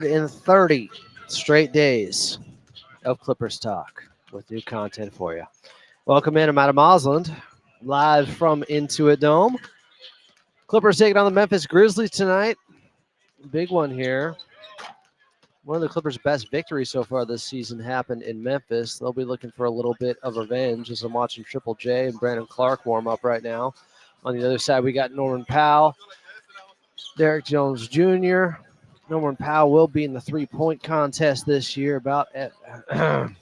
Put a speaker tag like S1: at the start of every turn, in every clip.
S1: In 30 straight days of Clippers talk with new content for you. Welcome in. I'm Adam Osland, live from Intuit Dome. Clippers taking on the Memphis Grizzlies tonight. Big one here. One of the Clippers' best victories so far this season happened in Memphis. They'll be looking for a little bit of revenge as I'm watching Triple J and Brandon Clark warm up right now. On the other side, we got Norman Powell, Derek Jones Jr. Norman Powell will be in the three-point contest this year. About time.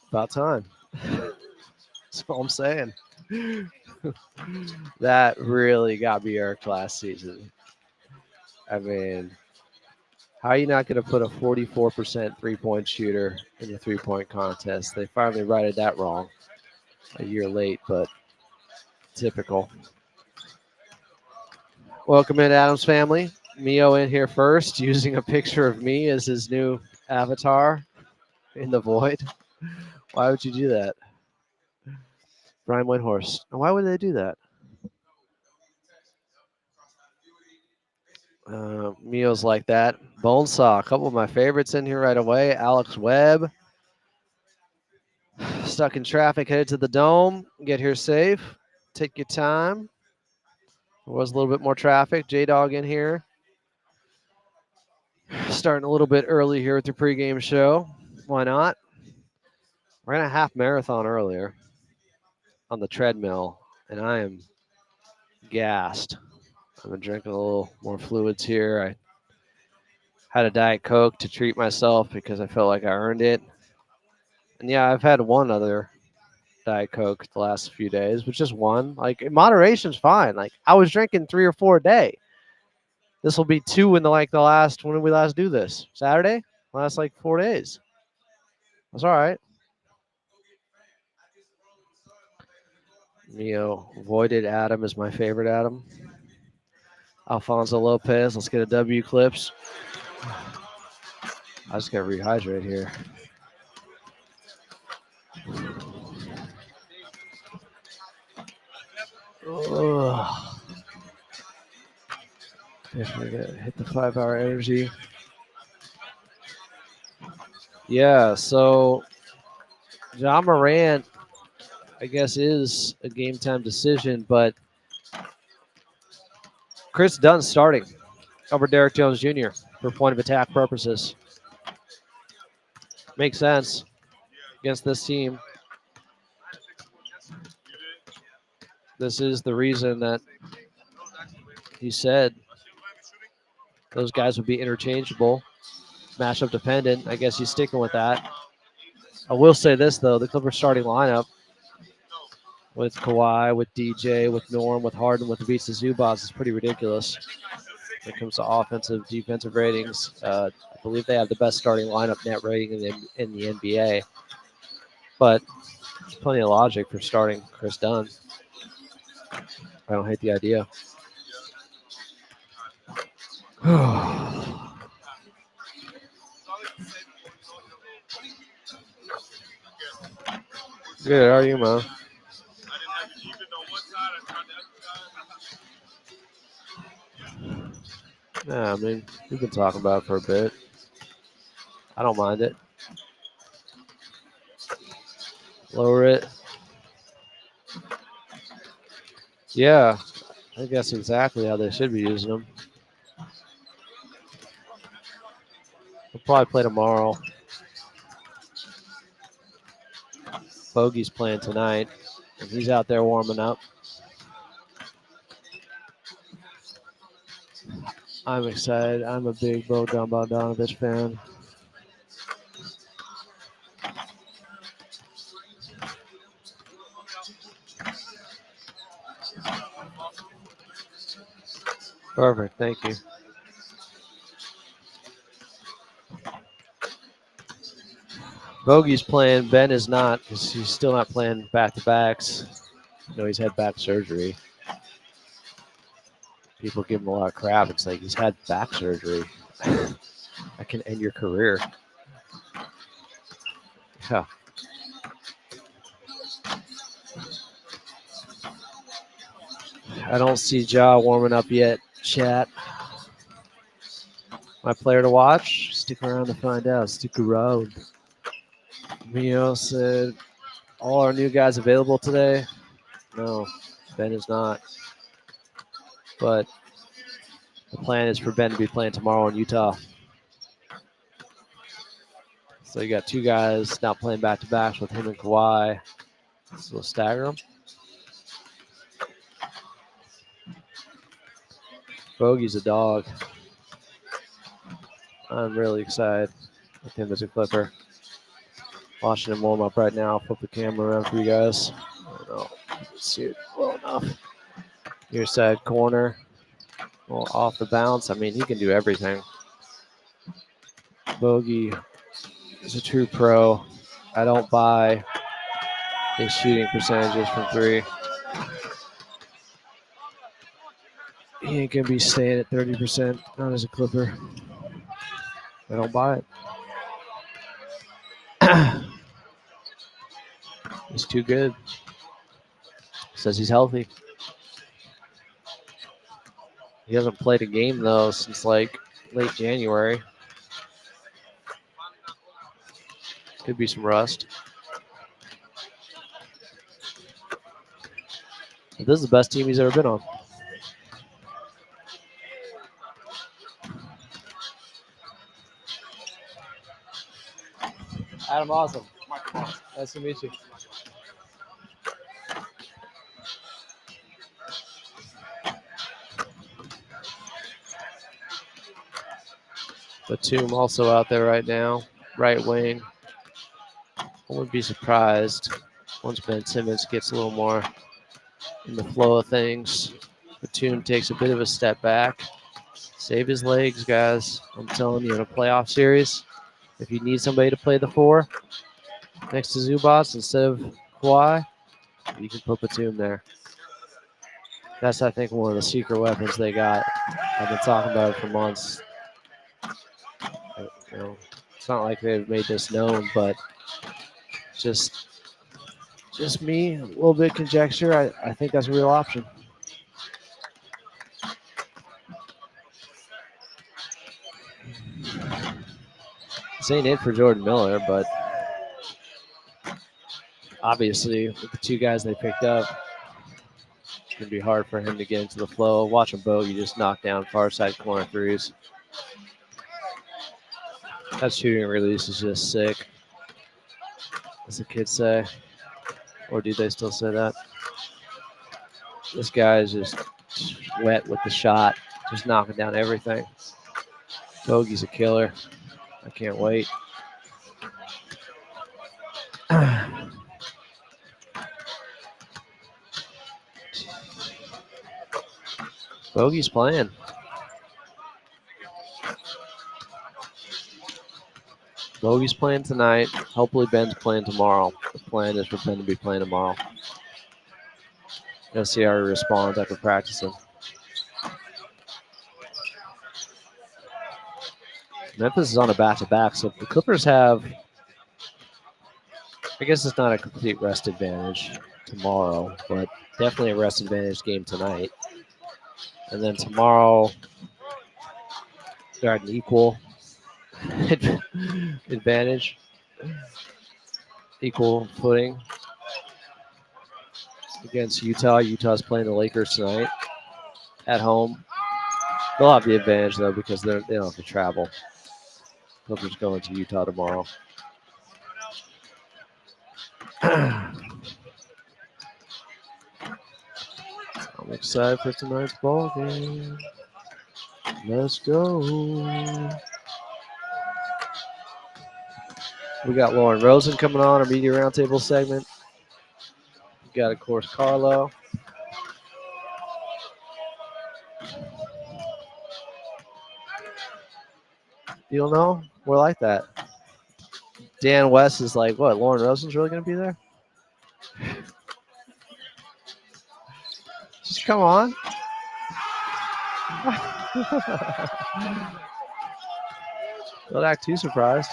S1: About time. That's all I'm saying. That really got me irked last season. I mean, how are you not going to put a 44% three-point shooter in the three-point contest? They finally righted that wrong a year late, but typical. Welcome in, Adam's family. Mio in here first, using a picture of me as his new avatar in the void. Why would you do that? Brian Windhorst. Why would they do that? Mio's like that. Bonesaw, a couple of my favorites in here right away. Alex Webb. Stuck in traffic, headed to the Dome. Get here safe. Take your time. There was a little bit more traffic. J-Dog in here. Starting a little bit early here with the pregame show. Why not? Ran a half marathon earlier on the treadmill, and I am gassed. I've been drinking a little more fluids here. I had a Diet Coke to treat myself because I felt like I earned it. And yeah, I've had one other Diet Coke the last few days, but just one. Like, moderation's fine. Like, I was drinking 3 or 4 a day. This will be 2 in the last, when did we last do this? Saturday? Last 4 days. That's all right. Neo voided Adam is my favorite Adam. Alfonso Lopez, let's get a W clips. I just got to rehydrate here. Ugh. Definitely hit the 5-hour energy. Yeah, so Ja Morant, I guess, is a game time decision, but Chris Dunn starting over Derek Jones Jr. for point of attack purposes. Makes sense against this team. This is the reason that he said those guys would be interchangeable, matchup dependent. I guess he's sticking with that. I will say this, though. The Clippers starting lineup with Kawhi, with DJ, with Norm, with Harden, with Ivica Zubac is pretty ridiculous when it comes to offensive, defensive ratings. I believe they have the best starting lineup net rating in the NBA. But there's plenty of logic for starting Chris Dunn. I don't hate the idea. Good, how are you, man? Yeah, I mean, we've been talking about it for a bit. I don't mind it. Lower it. Yeah, I think that's exactly how they should be using them. We'll probably play tomorrow. Bogey's playing tonight, and he's out there warming up. I'm excited. I'm a big Bogdan Bogdanovic fan. Perfect. Thank you. Bogey's playing. Ben is not because he's still not playing back-to-backs. He's had back surgery. People give him a lot of crap. It's like he's had back surgery. That can end your career. Yeah. I don't see Ja warming up yet, chat. My player to watch? Stick around to find out. Stick around. Mio said, all our new guys available today? No, Ben is not. But the plan is for Ben to be playing tomorrow in Utah. So you got 2 guys now playing back-to-backs with him and Kawhi. So we'll stagger them. Bogey's a dog. I'm really excited with him as a Clipper. Watching him warm up right now. I'll flip the camera around for you guys. I don't know. See it well enough. Near side corner. Well, off the bounce. I mean, he can do everything. Bogey is a true pro. I don't buy his shooting percentages from 3. He ain't going to be staying at 30%. Not as a Clipper. I don't buy it. He's too good. Says he's healthy. He hasn't played a game, though, since like late January. Could be some rust. But this is the best team he's ever been on. Adam, awesome. Nice to meet you. Batum also out there right now, right wing. I wouldn't be surprised once Ben Simmons gets a little more in the flow of things. Batum takes a bit of a step back. Save his legs, guys. I'm telling you, in a playoff series, if you need somebody to play the 4 next to Zubats instead of Kawhi, you can put Batum there. That's, I think, one of the secret weapons they got. I've been talking about it for months. You know, it's not like they've made this known, but just me, a little bit of conjecture. I think that's a real option. This ain't it for Jordan Miller, but obviously with the 2 guys they picked up, it's going to be hard for him to get into the flow. Watch him Bogey just knock down far side corner threes. That shooting release is just sick, as the kids say. Or do they still say that? This guy is just wet with the shot, just knocking down everything. Bogey's a killer. I can't wait. Bogey's playing. Bogey's playing tonight. Hopefully Ben's playing tomorrow. The plan is for Ben to be playing tomorrow. Gonna see how he responds after practicing. Memphis is on a back-to-back, so the Clippers have, I guess it's not a complete rest advantage tomorrow, but definitely a rest advantage game tonight. And then tomorrow, they're at an equal advantage, equal footing against Utah. Utah's playing the Lakers tonight at home. They'll have the advantage, though, because they don't have to travel. Clippers going to Utah tomorrow. I'm excited for tonight's ball game. Let's go. We got Lauren Rosen coming on our media roundtable segment. We got, of course, Carlo. You'll know? We're like that. Dan West is like, what, Lauren Rosen's really going to be there? Just come on. Don't act too surprised.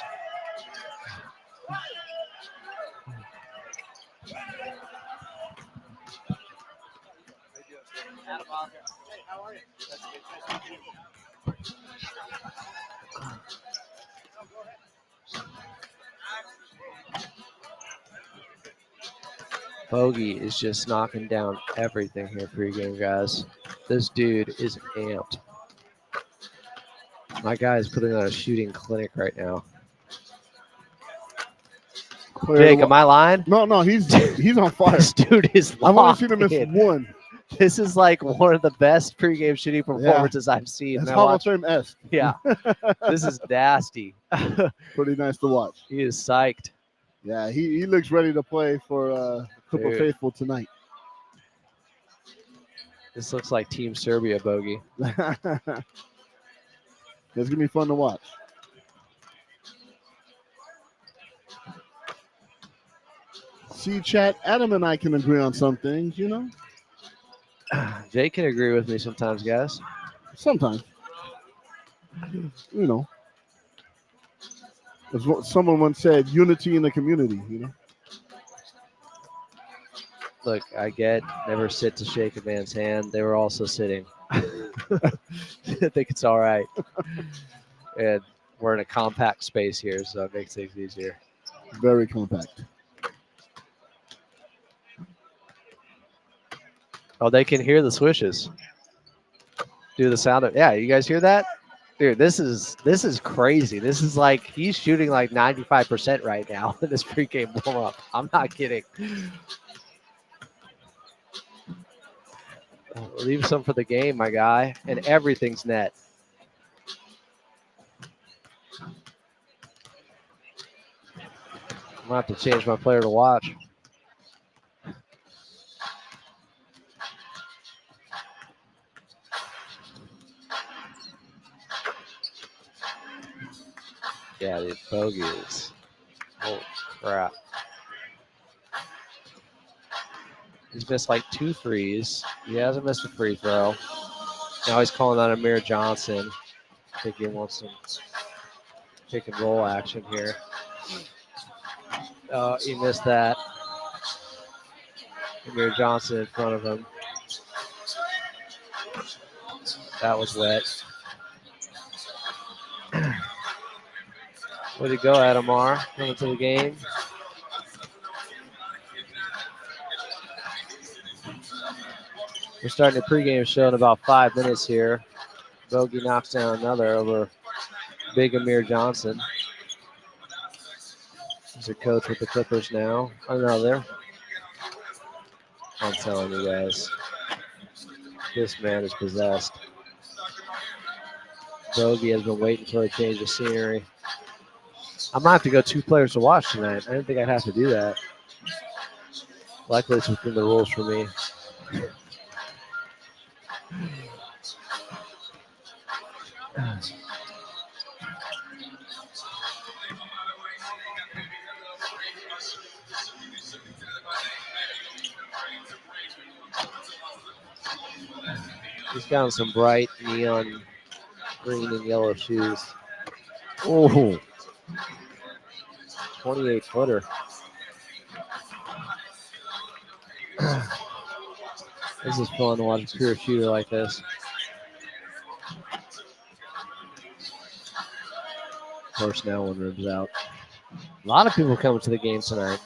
S1: Bogey is just knocking down everything here pregame, guys. This dude is amped. My guy is putting on a shooting clinic right now. Jake, am I lying?
S2: No, he's on fire.
S1: This dude is
S2: I've only
S1: locked
S2: seen him miss
S1: in.
S2: one.
S1: This is like one of the best pregame shooting performances I've seen.
S2: It's Hall of Fame-esque.
S1: Yeah, this is nasty.
S2: Pretty nice to watch.
S1: He is psyched.
S2: Yeah, he looks ready to play for Clipper Faithful tonight.
S1: This looks like Team Serbia, Bogey.
S2: It's going to be fun to watch. See, chat, Adam and I can agree on some things, you know?
S1: Jake can agree with me sometimes, guys.
S2: Sometimes. You know. As what someone once said, unity in the community, you know?
S1: Look, I get never sit to shake a man's hand. They were also sitting. I think it's all right. And we're in a compact space here, so it makes things easier.
S2: Very compact.
S1: Oh, they can hear the swishes. Do the sound of, yeah, you guys hear that? Dude, this is crazy. This is like he's shooting like 95% right now in this pregame warm up. I'm not kidding. Leave some for the game, my guy, and everything's net. I'm gonna have to change my player to watch. Yeah, the bogey is. Oh crap! He's missed like 2 threes. He hasn't missed a free throw. Now he's calling on Amir Johnson. I think he wants some pick and roll action here. He missed that. Amir Johnson in front of him. That was wet. Way to go, Adamar. Coming to the game. We're starting the pregame show in about 5 minutes here. Bogey knocks down another over Big Amir Johnson. He's a coach with the Clippers now. Another. I'm telling you guys, this man is possessed. Bogey has been waiting for a change of scenery. I might have to go 2 players to watch tonight. I didn't think I'd have to do that. Luckily, it's within the rules for me. He's got on some bright neon green and yellow shoes. Oh, 28-footer. This is fun to watch a pure shooter like this. Of course, now one ribs out. A lot of people coming to the game tonight.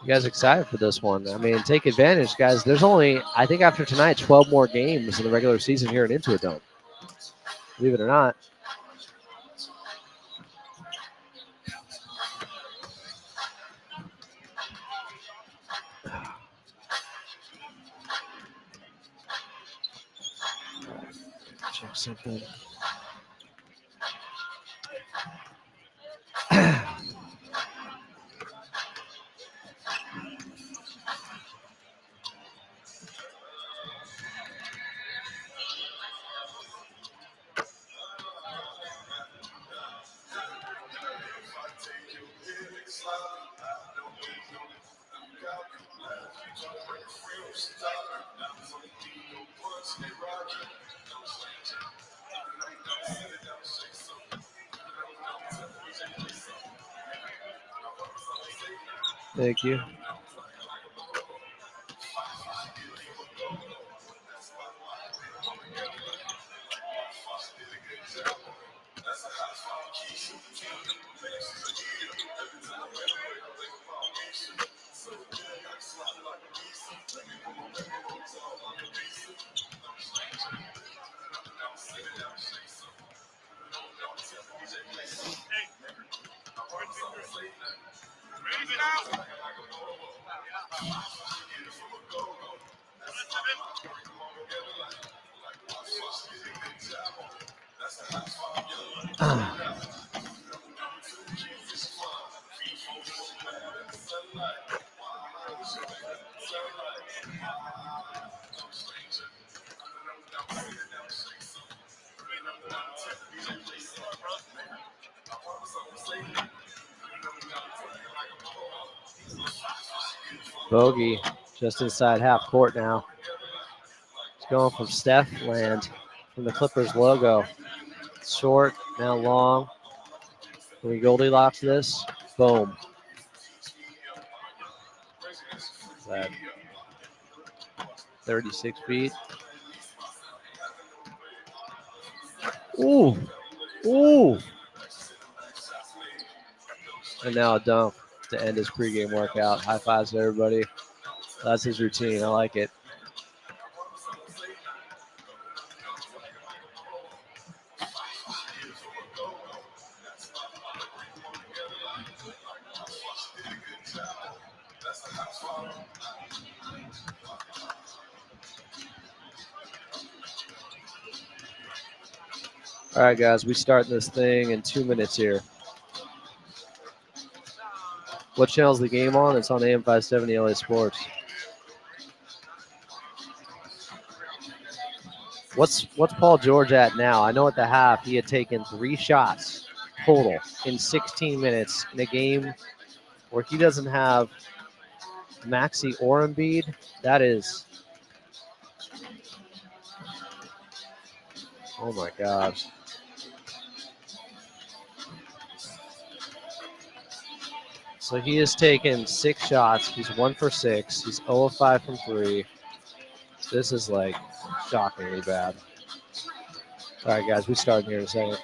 S1: You guys excited for this one? I mean, take advantage, guys. There's only, I think after tonight, 12 more games in the regular season here at Intuit Dome. Believe it or not. Check something. Thank you. Bogey just inside half court now. It's going from Steph land from the Clippers logo. Short, now long. Can we Goldilocks this? Boom. Is that 36 feet? Ooh. Ooh. And now a dunk to end his pregame workout. High fives to everybody. That's his routine. I like it. All right, guys, we start this thing in 2 minutes here. What channel's the game on? It's on AM 570 LA Sports. What's Paul George at now? I know at the half he had taken 3 shots total in 16 minutes in a game where he doesn't have Maxey or Embiid. That is, oh my God. So he has taken 6 shots. He's 1 for 6. He's 0 of 5 from 3. This is like shockingly bad. All right, guys, we start here in a second.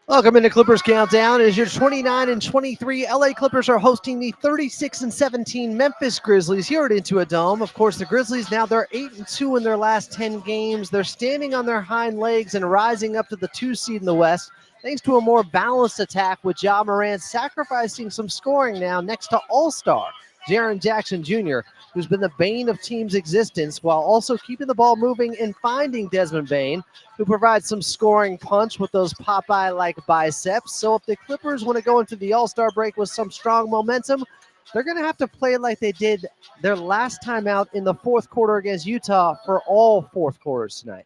S1: Welcome into Clippers Countdown. As your 29-23 LA Clippers are hosting the 36-17 Memphis Grizzlies here at Intuit Dome. Of course, the Grizzlies now they're 8-2 in their last 10 games. They're standing on their hind legs and rising up to the 2 seed in the West, thanks to a more balanced attack with Ja Morant sacrificing some scoring now next to All-Star Jaren Jackson Jr., who's been the bane of teams' existence while also keeping the ball moving and finding Desmond Bane, who provides some scoring punch with those Popeye-like biceps. So if the Clippers want to go into the All-Star break with some strong momentum, they're going to have to play like they did their last time out in the fourth quarter against Utah for all fourth quarters tonight.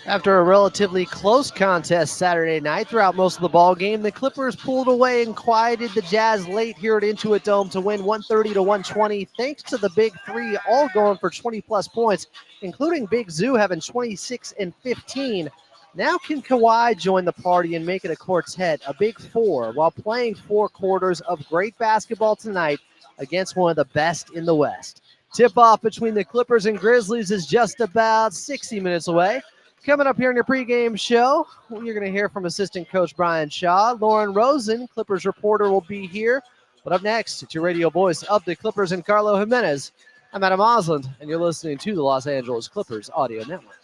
S1: After a relatively close contest Saturday night throughout most of the ball game, the Clippers pulled away and quieted the Jazz late here at Intuit Dome to win 130-120, thanks to the big 3 all going for 20-plus points, including Big Zoo having 26 and 15. Now can Kawhi join the party and make it a quartet, a big 4, while playing 4 quarters of great basketball tonight against one of the best in the West. Tip-off between the Clippers and Grizzlies is just about 60 minutes away. Coming up here in your pregame show, you're going to hear from assistant coach Brian Shaw. Lauren Rosen, Clippers reporter, will be here. But up next, it's your radio voice of the Clippers and Carlo Jimenez. I'm Adam Osland, and you're listening to the Los Angeles Clippers Audio Network.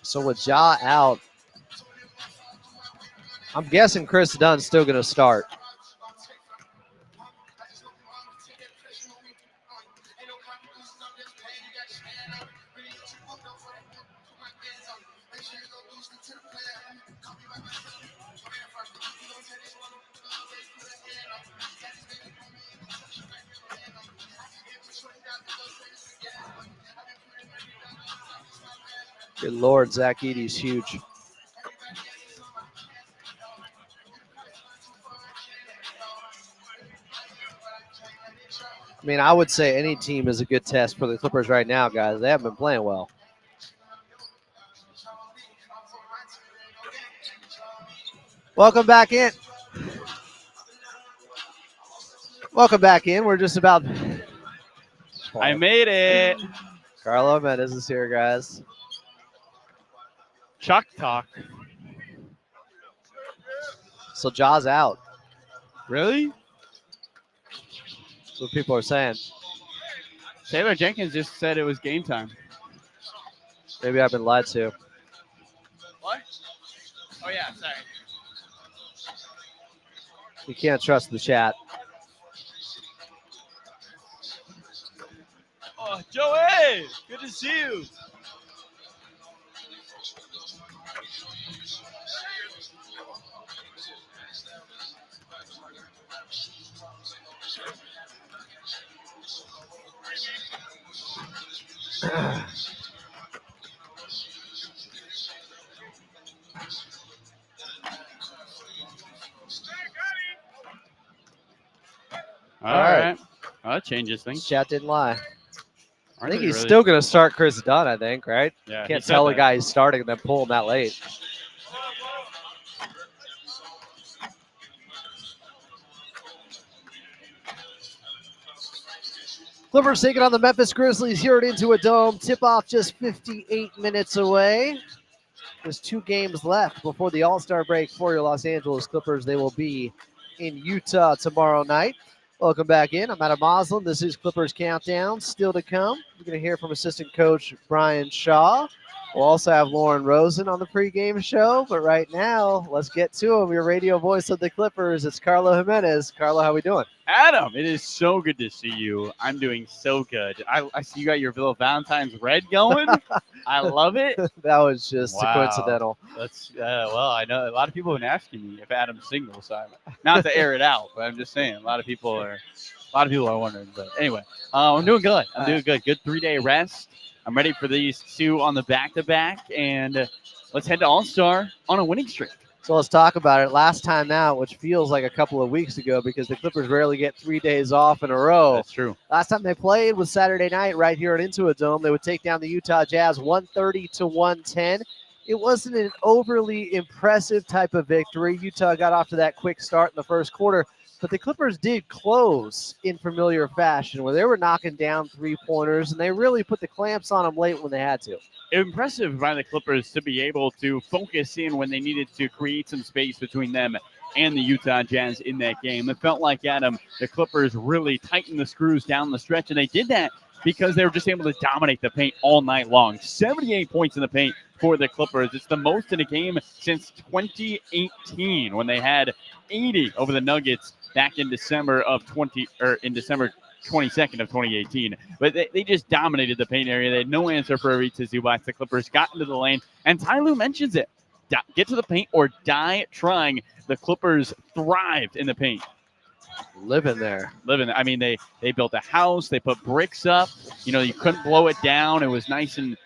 S1: So with Ja out, I'm guessing Chris Dunn's still going to start. Good Lord, Zach Edey's huge. I mean, I would say any team is a good test for the Clippers right now, guys. They haven't been playing well. Welcome back in. Welcome back in. We're just about...
S3: I made it.
S1: Carlo Jimenez is here, guys.
S3: Chuck talk.
S1: So Ja's out.
S3: Really?
S1: That's what people are saying.
S3: Taylor Jenkins just said it was game time.
S1: Maybe I've been lied to.
S3: What? Oh, yeah, sorry.
S1: You can't trust the chat.
S3: Oh, Joey, good to see you. All right. Well, that changes things.
S1: Chat didn't lie. I
S3: Aren't
S1: think
S3: they
S1: he's
S3: really?
S1: still going to start Chris Dunn, I think, right?
S3: Yeah,
S1: Can't
S3: he said
S1: tell the
S3: that.
S1: guy he's starting and then pull him that late. Clippers taking on the Memphis Grizzlies here at Intuit Dome. Tip-off just 58 minutes away. There's 2 games left before the All-Star break for your Los Angeles Clippers. They will be in Utah tomorrow night. Welcome back in. I'm Adam Moslem. This is Clippers Countdown. Still to come, we're going to hear from assistant coach Brian Shaw. We'll also have Lauren Rosen on the pregame show. But right now, let's get to him. Your radio voice of the Clippers. It's Carlo Jimenez. Carlo, how we doing?
S3: Adam, it is so good to see you. I'm doing so good. I see you got your little Valentine's red going. I love it.
S1: That was just
S3: Wow.
S1: coincidental.
S3: That's well, I know a lot of people have been asking me if Adam's single, so not to air it out, but I'm just saying a lot of people are wondering. But anyway, I'm doing good. I'm doing good. Good 3-day rest. I'm ready for these 2 on the back-to-back, and let's head to All-Star on a winning streak.
S1: So let's talk about it. Last time out, which feels like a couple of weeks ago because the Clippers rarely get 3 days off in a row.
S3: That's true.
S1: Last time they played was Saturday night right here at Intuit Dome. They would take down the Utah Jazz 130-110. It wasn't an overly impressive type of victory. Utah got off to that quick start in the first quarter, but the Clippers did close in familiar fashion where they were knocking down 3-pointers, and they really put the clamps on them late when they had to.
S3: Impressive by the Clippers to be able to focus in when they needed to create some space between them and the Utah Jazz in that game. It felt like, Adam, the Clippers really tightened the screws down the stretch, and they did that because they were just able to dominate the paint all night long. 78 points in the paint for the Clippers. It's the most in a game since 2018 when they had 80 over the Nuggets back in December 22nd of 2018. But they just dominated the paint area. They had no answer for Aritz Zubac. The Clippers got into the lane, and Ty Lue mentions it. Get to the paint or die trying. The Clippers thrived in the paint.
S1: Living there.
S3: I mean, they built a house. They put bricks up. You know, you couldn't blow it down. It was nice and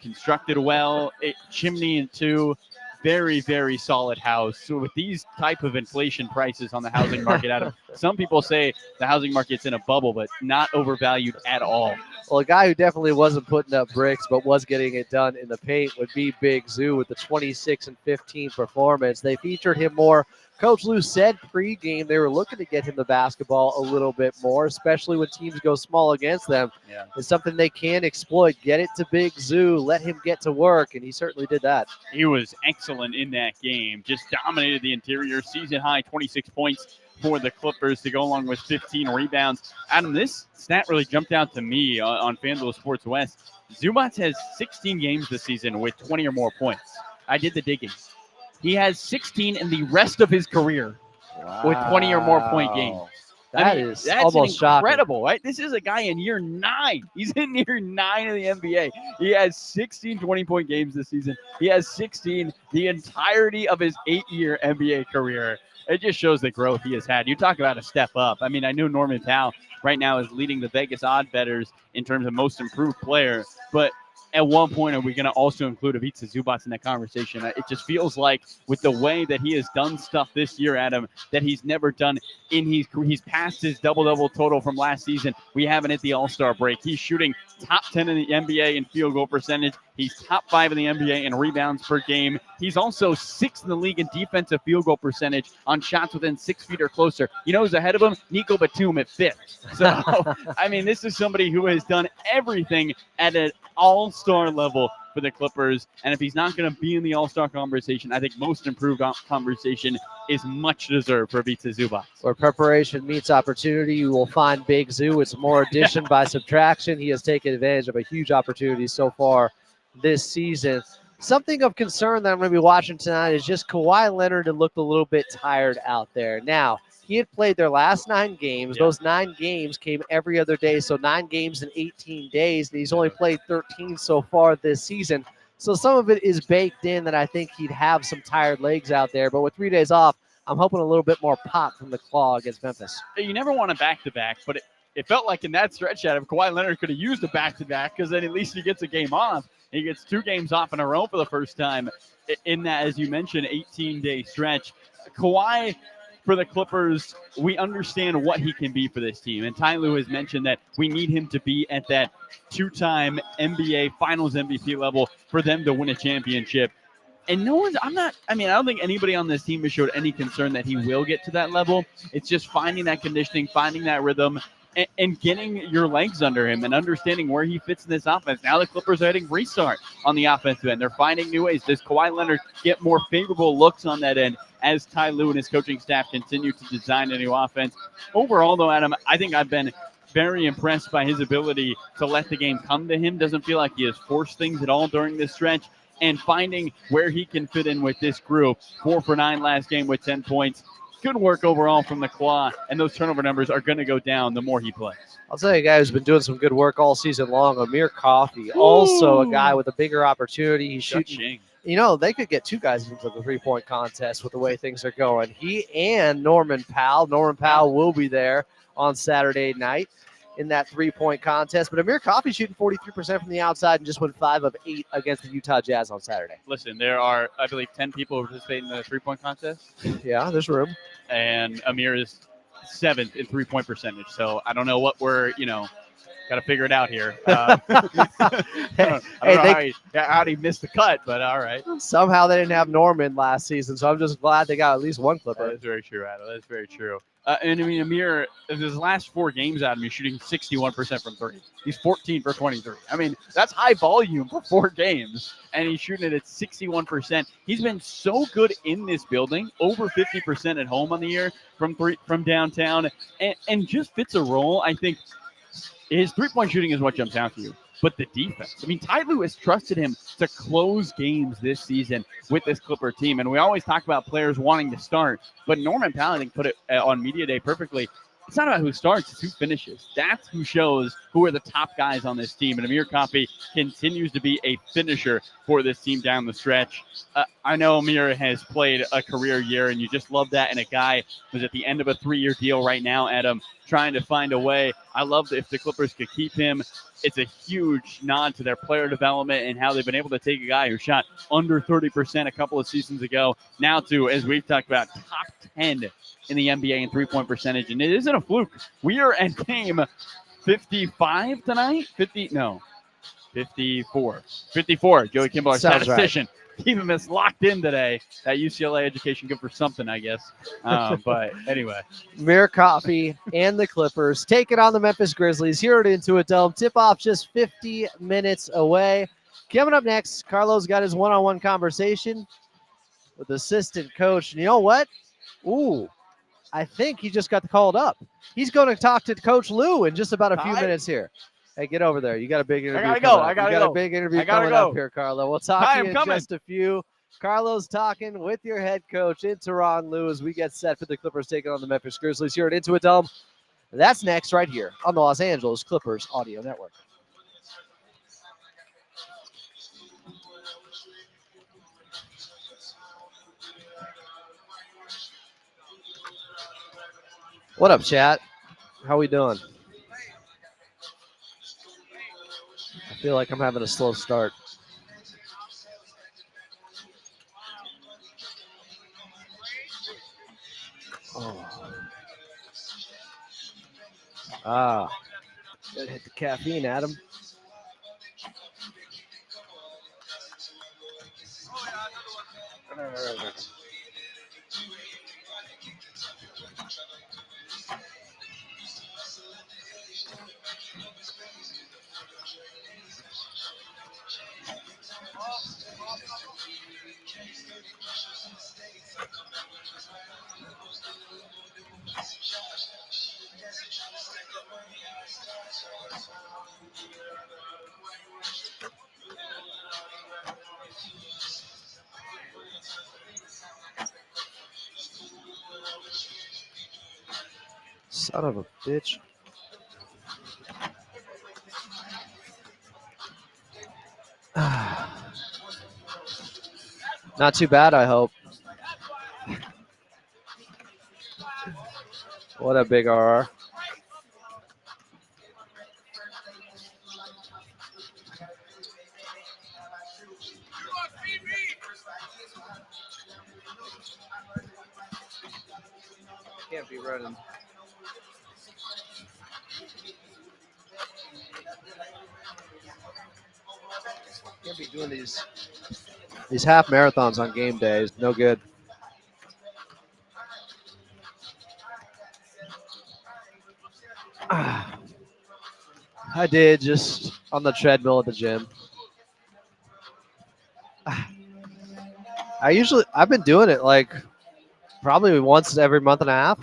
S3: constructed well. Chimney and 2. very, very solid house. So with these type of inflation prices on the housing market, Adam, some people say the housing market's in a bubble, but not overvalued at all.
S1: Well, a guy who definitely wasn't putting up bricks but was getting it done in the paint would be Big Zoo with the 26-15 performance. They featured him more. Coach Lou said pregame they were looking to get him the basketball a little bit more, especially when teams go small against them.
S3: Yeah.
S1: It's something they can exploit. Get it to Big Zoo. Let him get to work, and he certainly did that.
S3: He was excellent in that game. Just dominated the interior. Season high 26 points for the Clippers to go along with 15 rebounds. Adam, this stat really jumped out to me on FanDuel Sports West. Zubac has 16 games this season with 20 or more points. I did the digging. He has 16 in the rest of his career with 20 or more point games.
S1: That's almost
S3: incredible,
S1: shocking.
S3: right? This is a guy in year 9. He's in year 9 of the NBA. He has 16 20-point games this season. He has 16 the entirety of his 8-year NBA career. It just shows the growth he has had. You talk about a step up. I mean, I know Norman Powell right now is leading the Vegas odd bettors in terms of most improved player, but at one point, are we going to also include Ivica Zubac in that conversation? It just feels like with the way that he has done stuff this year, Adam, that he's never done he's passed his double-double total from last season. We haven't hit the All-Star break. He's shooting top 10 in the NBA in field goal percentage. He's top 5 in the NBA in rebounds per game. He's also 6th in the league in defensive field goal percentage on shots within 6 feet or closer. You know who's ahead of him? Nico Batum at 5th. So, I mean, this is somebody who has done everything at an all-star level for the Clippers. And if he's not going to be in the all-star conversation, I think most improved conversation is much deserved for Ivica Zubac.
S1: Where preparation meets opportunity, you will find Big Zoo. It's more addition by subtraction. He has taken advantage of a huge opportunity so far this season. Something of concern that I'm going to be watching tonight is just Kawhi Leonard had looked a little bit tired out there. Now, he had played their last 9 games.
S3: Yeah.
S1: Those 9 games came every other day, so 9 games in 18 days. And he's only played 13 so far this season. So some of it is baked in that I think he'd have some tired legs out there. But with 3 days off, I'm hoping a little bit more pop from the claw against Memphis.
S3: You never want a back-to-back, but it felt like in that stretch, Adam, Kawhi Leonard could have used a back-to-back because then at least he gets a game off. He gets 2 games off in a row for the first time in that, as you mentioned, 18-day stretch. Kawhi, for the Clippers, we understand what he can be for this team. And Ty Lue has mentioned that we need him to be at that 2-time NBA Finals MVP level for them to win a championship. And I don't think anybody on this team has showed any concern that he will get to that level. It's just finding that conditioning, finding that rhythm, and getting your legs under him and understanding where he fits in this offense. Now the Clippers are heading restart on the offensive end. They're finding new ways. Does Kawhi Leonard get more favorable looks on that end as Ty Lue and his coaching staff continue to design a new offense? Overall, though, Adam, I think I've been very impressed by his ability to let the game come to him. Doesn't feel like he has forced things at all during this stretch. And finding where he can fit in with this group. 4 for 9 last game with 10 points. Good work overall from the claw, and those turnover numbers are going to go down the more he plays.
S1: I'll tell you a guy who's been doing some good work all season long, Amir Coffey. Also a guy with a bigger opportunity. He's shooting. You know, they could get 2 guys into the 3-point contest with the way things are going. He and Norman Powell. Norman Powell will be there on Saturday night in that 3-point contest. But Amir Coffey shooting 43% from the outside and just went 5 of 8 against the Utah Jazz on Saturday.
S3: Listen, there are, I believe, 10 people who participate in the 3-point contest.
S1: Yeah, there's room.
S3: And Amir is 7th in 3-point percentage. So I don't know what we're, got to figure it out here. I don't know how he missed the cut, but all right.
S1: Somehow they didn't have Norman last season, so I'm just glad they got at least one Clipper.
S3: That's very true, Adam. That's very true. And I mean, Amir, his last 4 games out of he's shooting 61% from 3. He's 14 for 23. I mean, that's high volume for 4 games, and he's shooting it at 61%. He's been so good in this building, over 50% at home on the year from downtown, and just fits a role. I think his 3-point shooting is what jumps out to you. But the defense. I mean, Ty Lue has trusted him to close games this season with this Clipper team. And we always talk about players wanting to start. But Norman Powell, I think, put it on Media Day perfectly. It's not about who starts, it's who finishes. That's who shows who are the top guys on this team. And Amir Coffey continues to be a finisher for this team down the stretch. I know Amir has played a career year, and you just love that. And a guy who's at the end of a 3-year deal right now, Adam, trying to find a way. I love if the Clippers could keep him. It's a huge nod to their player development and how they've been able to take a guy who shot under 30% a couple of seasons ago now to, as we've talked about, top 10 in the NBA in three-point percentage. And it isn't a fluke. We are at game 55 tonight. 54. 54. Joey Kimball, our
S1: Sounds
S3: statistician. Keeping us locked in today. That UCLA education good for something, I guess. But anyway.
S1: Mir Coffee and the Clippers taking on the Memphis Grizzlies here at Intuit Dome. Tip-off just 50 minutes away. Coming up next, Carlo's got his one-on-one conversation with assistant coach. And you know what? Ooh, I think he just got called up. He's going to talk to Coach Lou in just about a few minutes here. Hey, get over there. You got a big interview.
S3: I got
S1: a big interview coming up here, Carlo. We'll talk to you in just a few. Carlo's talking with your head coach in Tehran, Lou, as we get set for the Clippers taking on the Memphis Grizzlies here at Intuit Dome. That's next right here on the Los Angeles Clippers Audio Network. What up, chat? How we doing? I feel like I'm having a slow start. Oh. Gotta hit the caffeine, Adam. Son of a bitch. Not too bad, I hope. What a big RR. Can't be running. Can't be doing these half marathons on game days. No good. I did just on the treadmill at the gym. I've been doing it like probably once every month and a half.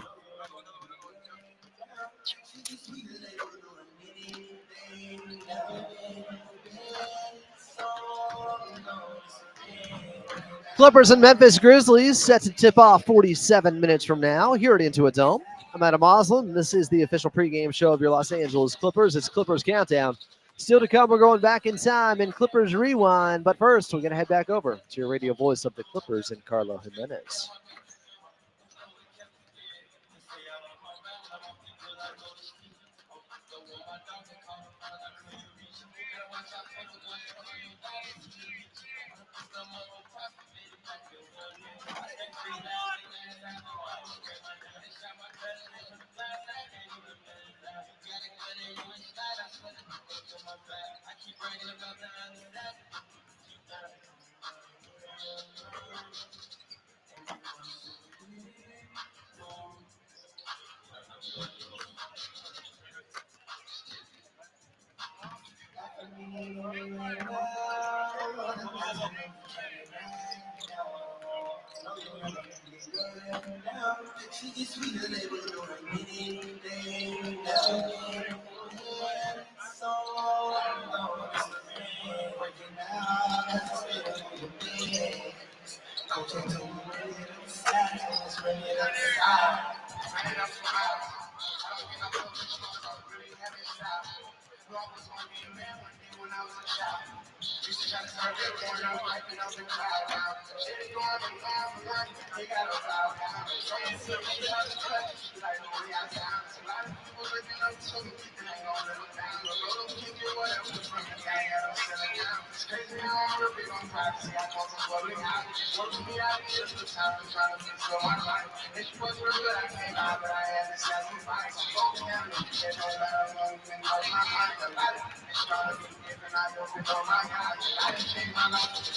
S1: Clippers and Memphis Grizzlies set to tip off 47 minutes from now here at Intuit Dome. I'm Adam Moslin. This is the official pregame show of your Los Angeles Clippers. It's Clippers Countdown. Still to come, we're going back in time in Clippers Rewind. But first, we're going to head back over to your radio voice of the Clippers and Carlo Jimenez.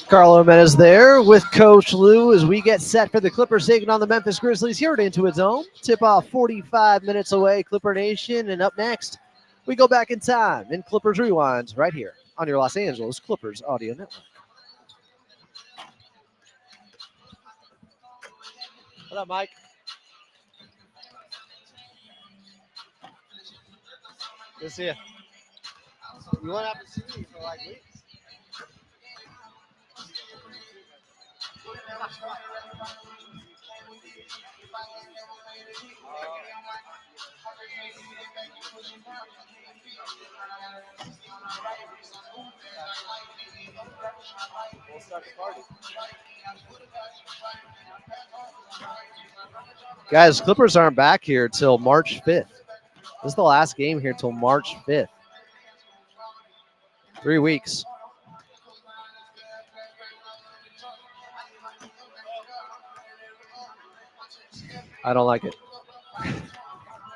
S1: Carlo Jimenez there with Coach Lou as we get set for the Clippers taking on the Memphis Grizzlies here at Intuit Dome. Tip off 45 minutes away, Clipper Nation. And up next, we go back in time in Clippers Rewind right here on your Los Angeles Clippers Audio Network. What up, Mike? Good to see you. You won't have to see me for like weeks. We'll start the party. Guys, Clippers aren't back here till March 5th. This is the last game here till March 5th. 3 weeks. I don't like it.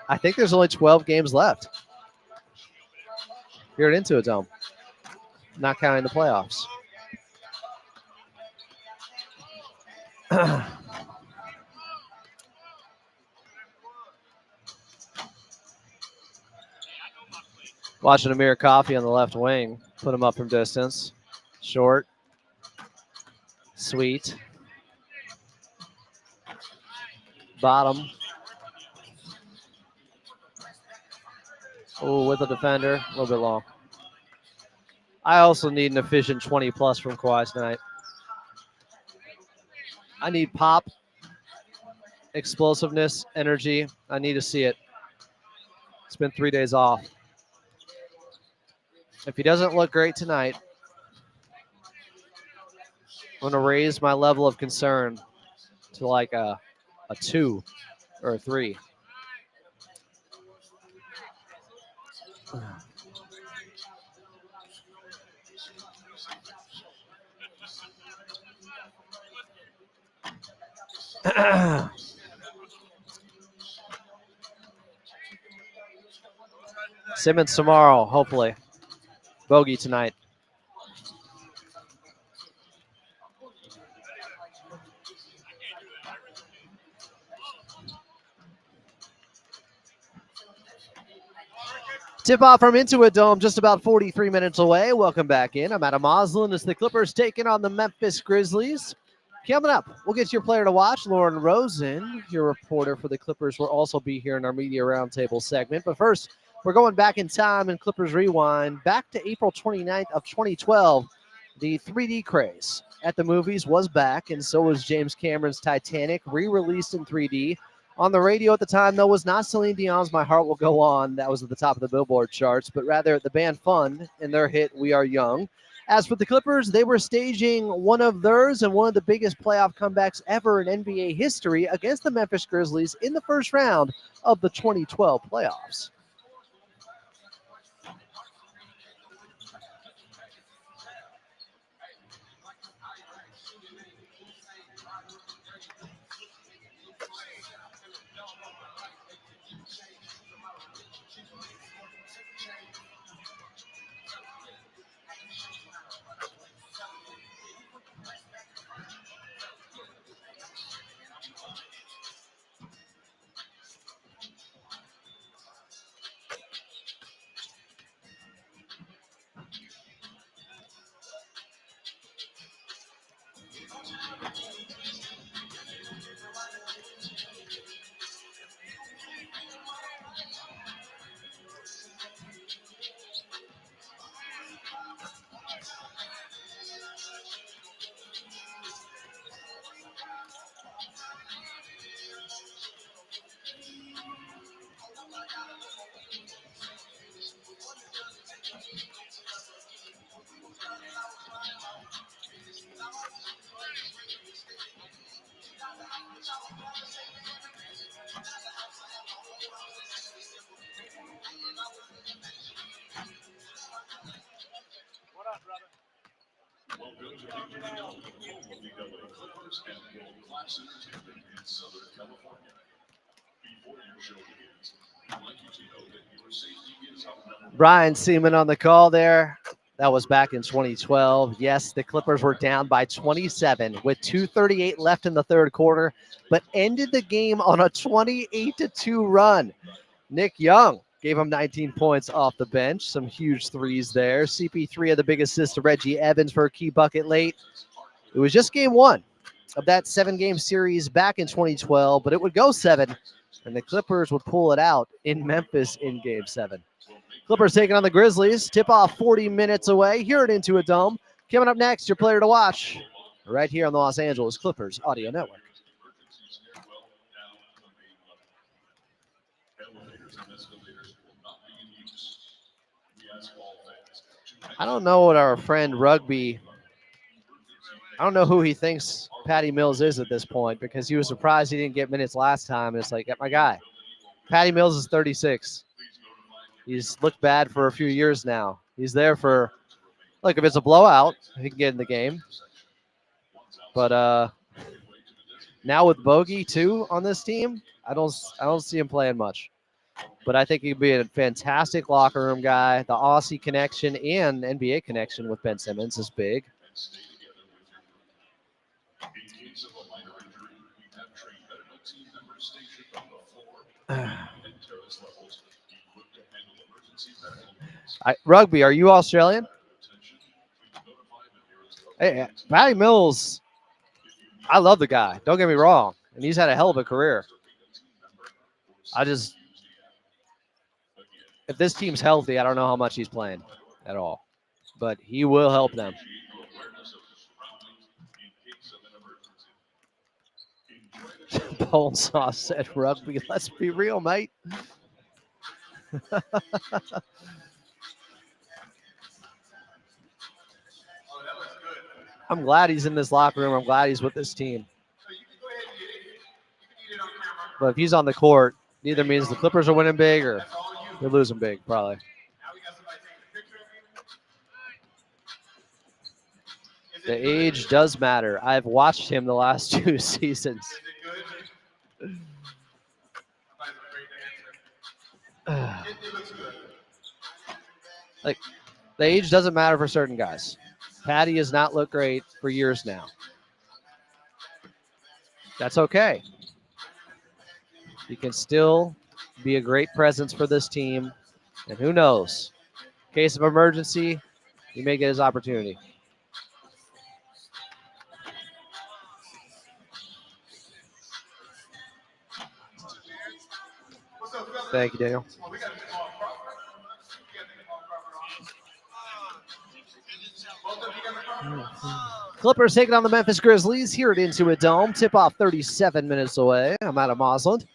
S1: I think there's only 12 games left here at Intuit Dome, not counting the playoffs. Watching Amir Coffey on the left wing. Put him up from distance. Short. Sweet. Bottom. Oh, with a defender. A little bit long. I also need an efficient 20-plus from Kawhi tonight. I need pop, explosiveness, energy. I need to see it. It's been 3 days off. If he doesn't look great tonight, I'm going to raise my level of concern to like a 2 or a 3. Simmons tomorrow, hopefully. Bogey tonight. Tip-off from Intuit Dome, just about 43 minutes away. Welcome back in. I'm Adam Oslin as the Clippers taking on the Memphis Grizzlies. Coming up, we'll get your player to watch. Lauren Rosen, your reporter for the Clippers, will also be here in our Media Roundtable segment. But first, we're going back in time in Clippers Rewind, back to April 29th of 2012. The 3D craze at the movies was back, and so was James Cameron's Titanic, re-released in 3D. On the radio at the time, though, was not Celine Dion's My Heart Will Go On. That was at the top of the Billboard charts, but rather the band Fun and their hit We Are Young. As for the Clippers, they were staging one of theirs and one of the biggest playoff comebacks ever in NBA history against the Memphis Grizzlies in the first round of the 2012 playoffs. Brian Seaman on the call there. That was back in 2012. Yes, the Clippers were down by 27 with 2:38 left in the third quarter, but ended the game on a 28-2 run. Nick Young gave him 19 points off the bench. Some huge threes there. CP3 had the big assist to Reggie Evans for a key bucket late. It was just game one of that 7-game series back in 2012, but it would go 7, and the Clippers would pull it out in Memphis in game 7. Clippers taking on the Grizzlies. Tip-off 40 minutes away here at Intuit Dome. Coming up next, your player to watch right here on the Los Angeles Clippers Audio Network. I don't know what our friend Rugby, I don't know who he thinks Patty Mills is at this point, because he was surprised he didn't get minutes last time. And it's like, get my guy. Patty Mills is 36. He's looked bad for a few years now. He's there for, like, if it's a blowout, he can get in the game. But now with Bogey too on this team, I don't see him playing much. But I think he'd be a fantastic locker room guy. The Aussie connection and NBA connection with Ben Simmons is big. Rugby, are you Australian? Hey, Patty Mills, I love the guy. Don't get me wrong. And he's had a hell of a career. If this team's healthy, I don't know how much he's playing at all. But he will help them. Bonesaw said Rugby. Let's be real, mate. I'm glad he's in this locker room. I'm glad he's with this team. But if he's on the court, neither means the Clippers are winning big or they're losing big, probably. The age does matter. I've watched him the last 2 seasons. Like, the age doesn't matter for certain guys. Patty has not looked great for years now. That's okay. He can still be a great presence for this team. And who knows? In case of emergency, he may get his opportunity. Thank you, Daniel. Clippers taking on the Memphis Grizzlies here at Intuit Dome. Tip-off 37 minutes away. I'm Adam Osland.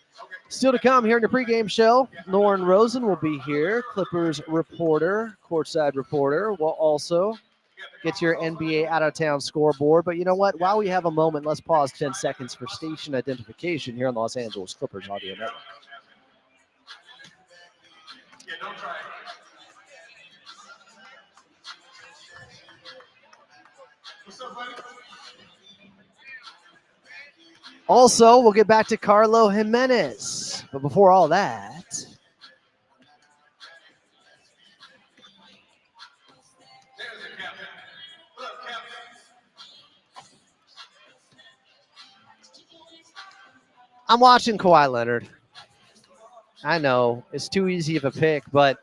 S1: Still to come here in the pregame show, Lauren Rosen will be here. Clippers reporter, courtside reporter. We'll also get your NBA out-of-town scoreboard. But you know what? While we have a moment, let's pause 10 seconds for station identification here on the Los Angeles Clippers Audio Network. Yeah, don't try it. What's up, buddy? Also, we'll get back to Carlo Jimenez. But before all that, I'm watching Kawhi Leonard. I know it's too easy of a pick, but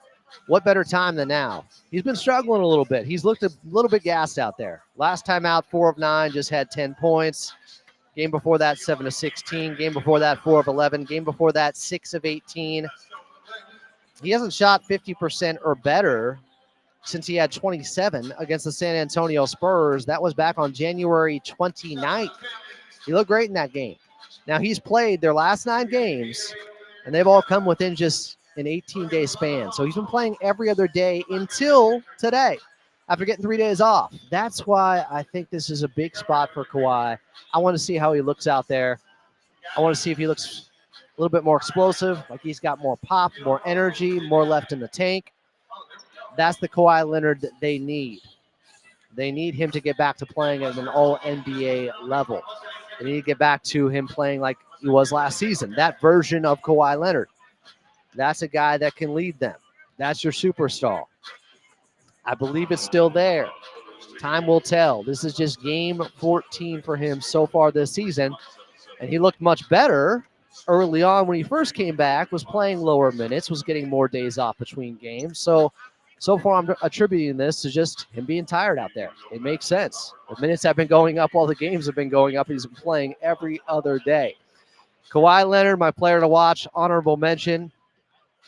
S1: what better time than now? He's been struggling a little bit. He's looked a little bit gassed out there. Last time out, 4 of 9, just had 10 points. Game before that, 7 of 16. Game before that, 4 of 11. Game before that, 6 of 18. He hasn't shot 50% or better since he had 27 against the San Antonio Spurs. That was back on January 29th. He looked great in that game. Now, he's played their last 9 games, and they've all come within just an 18-day span. So he's been playing every other day until today after getting 3 days off. That's why I think this is a big spot for Kawhi. I want to see how he looks out there. I want to see if he looks a little bit more explosive, like he's got more pop, more energy, more left in the tank. That's the Kawhi Leonard that they need. They need him to get back to playing at an all-NBA level. They need to get back to him playing like he was last season. That version of Kawhi Leonard. That's a guy that can lead them. That's your superstar. I believe it's still there. Time will tell. This is just game 14 for him so far this season. And he looked much better early on when he first came back, was playing lower minutes, was getting more days off between games. So far I'm attributing this to just him being tired out there. It makes sense. The minutes have been going up. All the games have been going up. He's been playing every other day. Kawhi Leonard, my player to watch, honorable mention.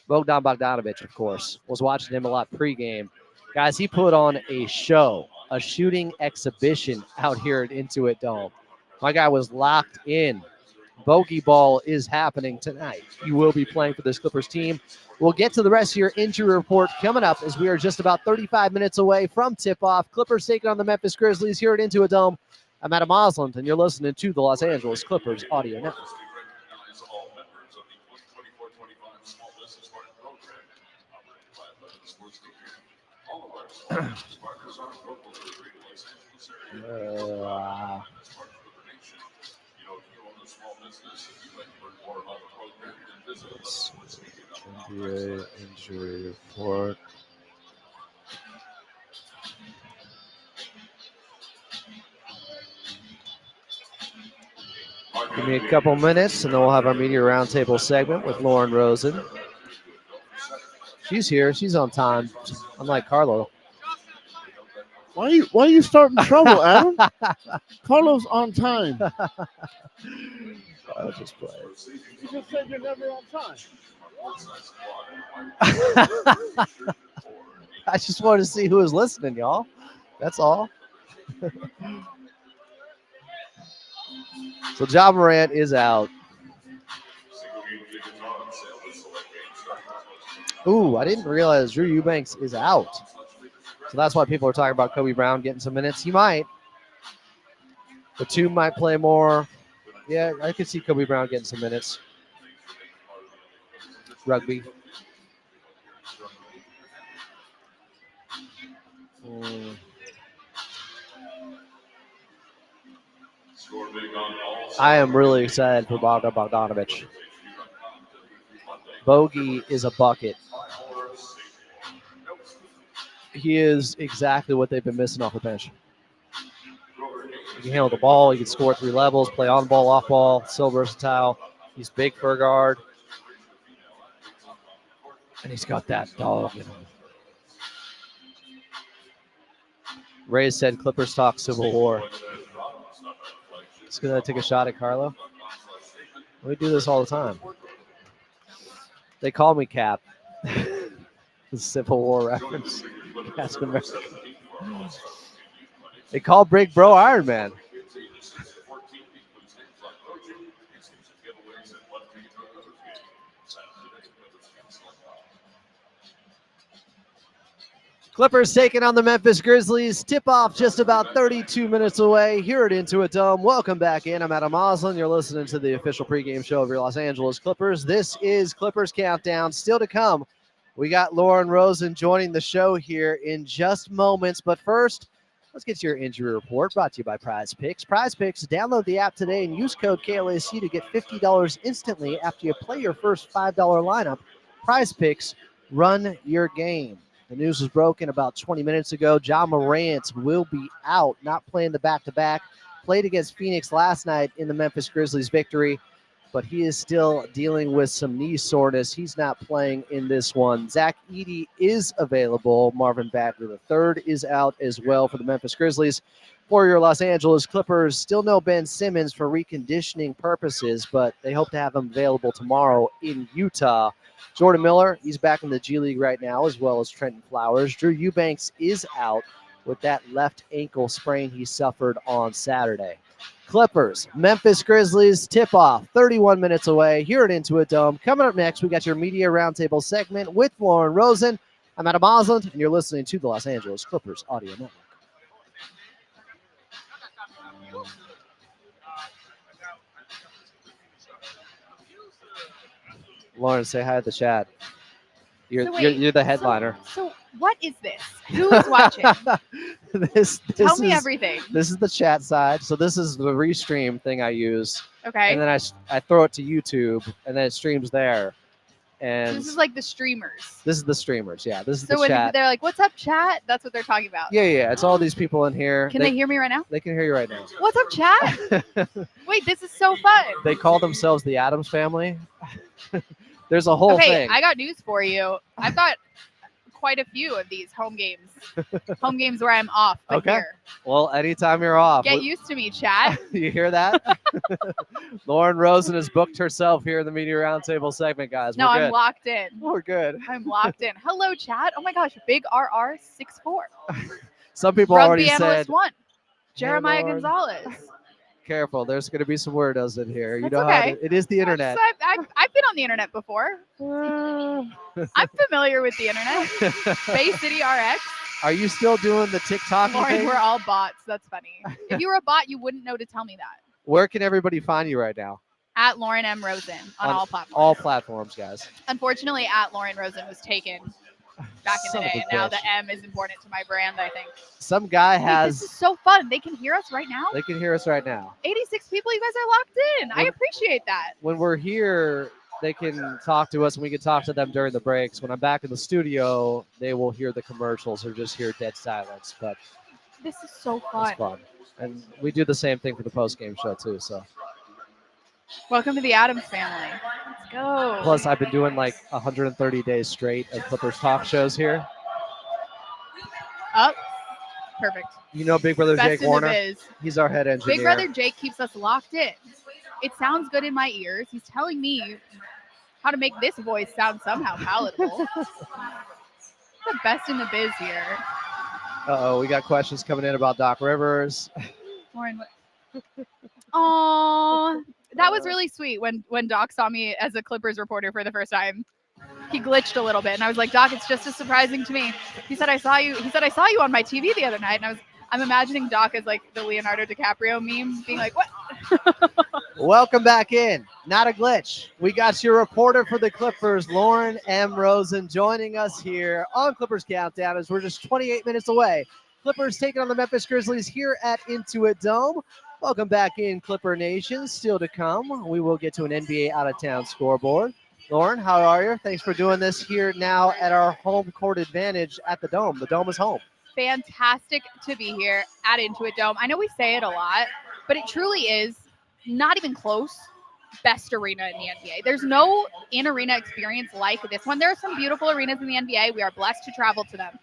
S1: Bogdan Bogdanović, of course. Was watching him a lot pregame. Guys, he put on a show, a shooting exhibition out here at Intuit Dome. My guy was locked in. Bogey ball is happening tonight. He will be playing for this Clippers team. We'll get to the rest of your injury report coming up as we are just about 35 minutes away from tip-off. Clippers taking on the Memphis Grizzlies here at Intuit Dome. I'm Adam Osland, and you're listening to the Los Angeles Clippers Audio Network. NBA injury report. Give me a couple minutes, and then we'll have our media roundtable segment with Lauren Rosen. She's here. She's on time, unlike Carlo.
S2: Why are you starting trouble, Adam? Carlo's on time.
S1: I'll just play.
S2: You just said you're never on time.
S1: I just wanted to see who was listening, y'all. That's all. So Ja Morant is out. Ooh, I didn't realize Drew Eubanks is out. So that's why people are talking about Kobe Brown getting some minutes. He might. The two might play more. Yeah, I could see Kobe Brown getting some minutes. Rugby. I am really excited for Bogdan Bogdanović. Bogey is a bucket. He is exactly what they've been missing off the bench. He can handle the ball. He can score at 3 levels, play on ball, off ball, so versatile. He's big for a guard. And he's got that dog in him. Ray said Clippers talk Civil War. Just going to take a shot at Carlo. We do this all the time. They call me Cap. The Civil War reference. Ask America. They call Big Bro Iron Man. Clippers taking on the Memphis Grizzlies. Tip-off just about 32 minutes away here at Intuit Dome. Welcome back in. I'm Adam Osland. You're listening to the official pregame show of your Los Angeles Clippers. This is Clippers Countdown. Still to come, we got Lauren Rosen joining the show here in just moments. But first, let's get to your injury report, brought to you by Prize Picks. Prize Picks, download the app today and use code KLAC to get $50 instantly after you play your first $5 lineup. Prize Picks, run your game. The news was broken about 20 minutes ago. Ja Morant will be out, not playing the back-to-back. Played against Phoenix last night in the Memphis Grizzlies victory, but he is still dealing with some knee soreness. He's not playing in this one. Zach Edey is available. Marvin Bagley III is out as well for the Memphis Grizzlies. For your Los Angeles Clippers, still no Ben Simmons for reconditioning purposes, but they hope to have him available tomorrow in Utah. Jordan Miller, he's back in the G League right now, as well as Trenton Flowers. Drew Eubanks is out with that left ankle sprain he suffered on Saturday. Clippers, Memphis Grizzlies, tip-off, 31 minutes away here at Intuit Dome. Coming up next, we got your Media Roundtable segment with Lauren Rosen. I'm Adam Osland, and you're listening to the Los Angeles Clippers Audio Network. Lauren, say hi to the chat. You're the headliner.
S4: So what is this? Who is watching?
S1: this
S4: Tell me
S1: is
S4: everything.
S1: this is the chat side. So this is the restream thing I use,
S4: Okay.
S1: and then I throw it to YouTube, and then it streams there. And
S4: This is like the streamers.
S1: this is the streamers. Yeah, this is
S4: So
S1: the
S4: when
S1: chat.
S4: they're like, "What's up, chat?" That's what they're talking about.
S1: Yeah. It's all these people in here.
S4: Can they hear me right now?
S1: They can hear you right now.
S4: What's up, chat? Wait, this is so fun.
S1: They call themselves the Addams Family. There's a whole
S4: Okay,
S1: thing.
S4: I got news for you. I've got quite a few of these home games where I'm off. But
S1: Okay.
S4: here,
S1: Well, anytime you're off,
S4: get used to me, chat.
S1: you hear that? Lauren Rosen has booked herself here in the Media Roundtable segment, guys.
S4: No,
S1: We're
S4: I'm
S1: good.
S4: locked in.
S1: We're good.
S4: I'm locked in. Hello, chat. Oh my gosh, big RR 6'4".
S1: Some people
S4: Rugby
S1: already
S4: analyst
S1: said,
S4: 1. Jeremiah
S1: Lauren.
S4: Gonzalez.
S1: careful. There's going to be some weirdos in here. You
S4: That's
S1: know
S4: okay.
S1: how it is the internet.
S4: I've been on the internet before. I'm familiar with the internet. Bay City RX.
S1: Are you still doing the TikTok
S4: Lauren,
S1: thing?
S4: we're all bots. That's funny. If you were a bot, you wouldn't know to tell me that.
S1: Where can everybody find you right now?
S4: At Lauren M. Rosen on all platforms.
S1: All platforms, guys.
S4: Unfortunately, at Lauren Rosen was taken back in
S1: Son
S4: the
S1: of a
S4: day. And now
S1: bitch.
S4: the M is important to my brand, I think.
S1: Some guy
S4: Wait,
S1: has.
S4: this is so fun. They can hear us right now.
S1: They can hear us right now.
S4: 86 people. You guys are locked in. I
S1: When-
S4: appreciate that.
S1: When we're here, they can talk to us and we can talk to them during the breaks. When I'm back in the studio, they will hear the commercials or just hear dead silence. But
S4: This is so fun.
S1: it's fun. And we do the same thing for the post-game show too. So
S4: Welcome to the Addams family. Let's go.
S1: plus I've been doing like 130 days straight of Clippers talk shows here.
S4: Up. Perfect.
S1: You know Big Brother
S4: Best
S1: Jake
S4: in
S1: Warner?
S4: the biz.
S1: He's our head engineer.
S4: Big Brother Jake keeps us locked in. It sounds good in my ears. He's telling me how to make this voice sound somehow palatable. The best in the biz here.
S1: Uh-oh, we got questions coming in about Doc Rivers.
S4: Lauren, oh, that was really sweet when Doc saw me as a Clippers reporter for the first time. He glitched a little bit, and I was like, Doc, it's just as surprising to me. He said I saw you on my TV the other night, and I'm imagining Doc as like the Leonardo DiCaprio meme, being like, what?
S1: Welcome back in. Not a glitch. We got your reporter for the Clippers, Lauren M. Rosen, joining us here on Clippers Countdown as we're just 28 minutes away. Clippers taking on the Memphis Grizzlies here at Intuit Dome. Welcome back in, Clipper Nation. Still to come, we will get to an NBA out-of-town scoreboard. Lauren, how are you? Thanks for doing this here now at our home court advantage at the Dome. The Dome is home.
S4: Fantastic to be here at Intuit Dome. I know we say it a lot, but it truly is not even close. Best arena in the NBA. There's no in-arena experience like this one. There are some beautiful arenas in the NBA. We are blessed to travel to them.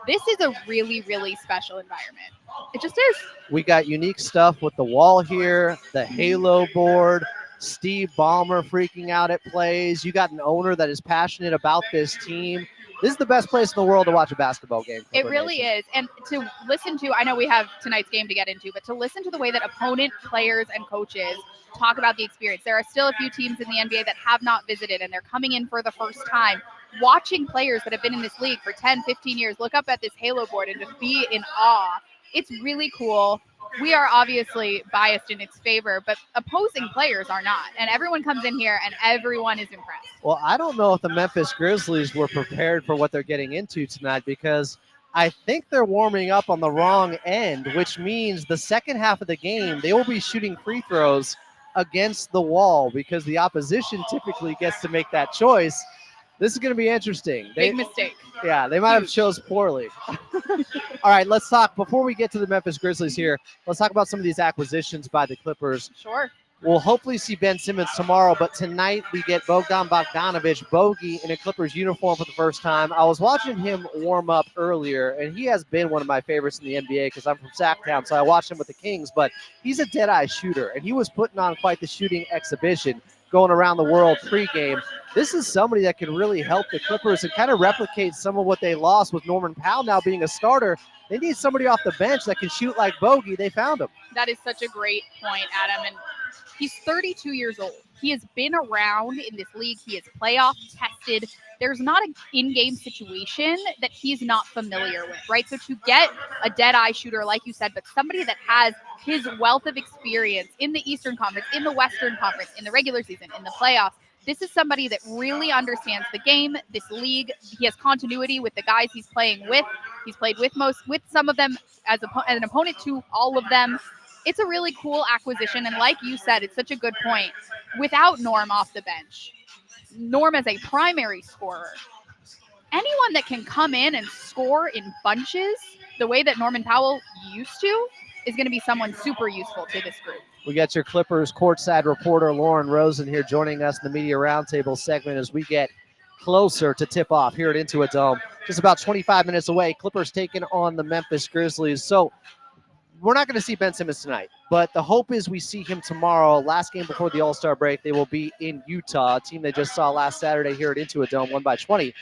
S4: This is a really, really special environment. It just is.
S1: We got unique stuff with the wall here, the Halo board, Steve Ballmer freaking out at plays. You got an owner that is passionate about this team. This is the best place in the world to watch a basketball game.
S4: It really is. And to listen to, I know we have tonight's game to get into, but to listen to the way that opponent players and coaches talk about the experience. There are still a few teams in the NBA that have not visited, and they're coming in for the first time. Watching players that have been in this league for 10, 15 years look up at this Halo board and just be in awe. It's really cool. We are obviously biased in its favor, but opposing players are not. And everyone comes in here and everyone is impressed.
S1: Well, I don't know if the Memphis Grizzlies were prepared for what they're getting into tonight because I think they're warming up on the wrong end, which means the second half of the game, they will be shooting free throws against the wall because the opposition typically gets to make that choice. This is going to be interesting.
S4: Big mistake.
S1: Yeah, they might have chose poorly. All right, let's talk. Before we get to the Memphis Grizzlies here, let's talk about some of these acquisitions by the Clippers.
S4: Sure.
S1: We'll hopefully see Ben Simmons tomorrow, but tonight we get Bogdan Bogdanovic, Bogey, in a Clippers uniform for the first time. I was watching him warm up earlier, and he has been one of my favorites in the NBA because I'm from Sacktown, so I watched him with the Kings, but he's a dead-eye shooter, and he was putting on quite the shooting exhibition going around the world pregame. This is somebody that can really help the Clippers and kind of replicate some of what they lost with Norman Powell now being a starter. They need somebody off the bench that can shoot like Bogey. They found him.
S4: That is such a great point, Adam. And he's 32 years old. He has been around in this league. He is playoff tested. There's not an in-game situation that he's not familiar with, right? So to get a dead-eye shooter, like you said, but somebody that has his wealth of experience in the Eastern Conference, in the Western Conference, in the regular season, in the playoffs, this is somebody that really understands the game, this league. He has continuity with the guys he's playing with. He's played with some of them as an opponent to all of them. It's a really cool acquisition. And like you said, it's such a good point. Without Norm off the bench, Norm as a primary scorer, anyone that can come in and score in bunches the way that Norman Powell used to is going to be someone super useful to this group.
S1: We got your Clippers courtside reporter Lauren Rosen here joining us in the Media Roundtable segment as we get closer to tip off here at Intuit Dome. Just about 25 minutes away, Clippers taking on the Memphis Grizzlies. So we're not going to see Ben Simmons tonight, but the hope is we see him tomorrow. Last game before the All-Star break, they will be in Utah, a team they just saw last Saturday here at Intuit Dome, won by 20.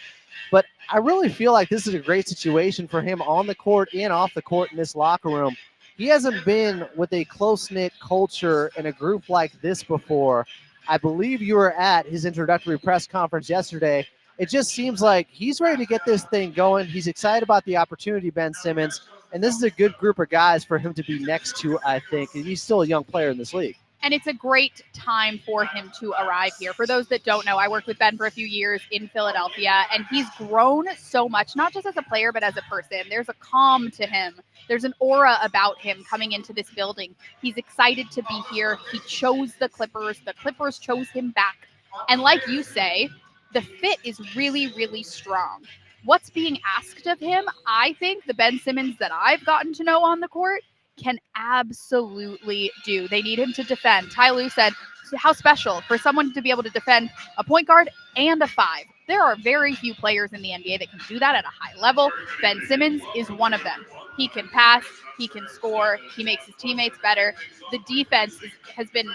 S1: But I really feel like this is a great situation for him on the court and off the court in this locker room. He hasn't been with a close-knit culture and a group like this before. I believe you were at his introductory press conference yesterday. It just seems like he's ready to get this thing going. He's excited about the opportunity, Ben Simmons, and this is a good group of guys for him to be next to, I think. And he's still a young player in this league.
S4: And it's a great time for him to arrive here. For those that don't know, I worked with Ben for a few years in Philadelphia, and he's grown so much, not just as a player, but as a person. There's a calm to him. There's an aura about him coming into this building. He's excited to be here. He chose the Clippers. The Clippers chose him back. And like you say, the fit is really, really strong. What's being asked of him, I think the Ben Simmons that I've gotten to know on the court can absolutely do. They need him to defend. Ty Lue said, how special for someone to be able to defend a point guard and a 5. There are very few players in the NBA that can do that at a high level. Ben Simmons is one of them. He can pass, he can score, he makes his teammates better. The defense has been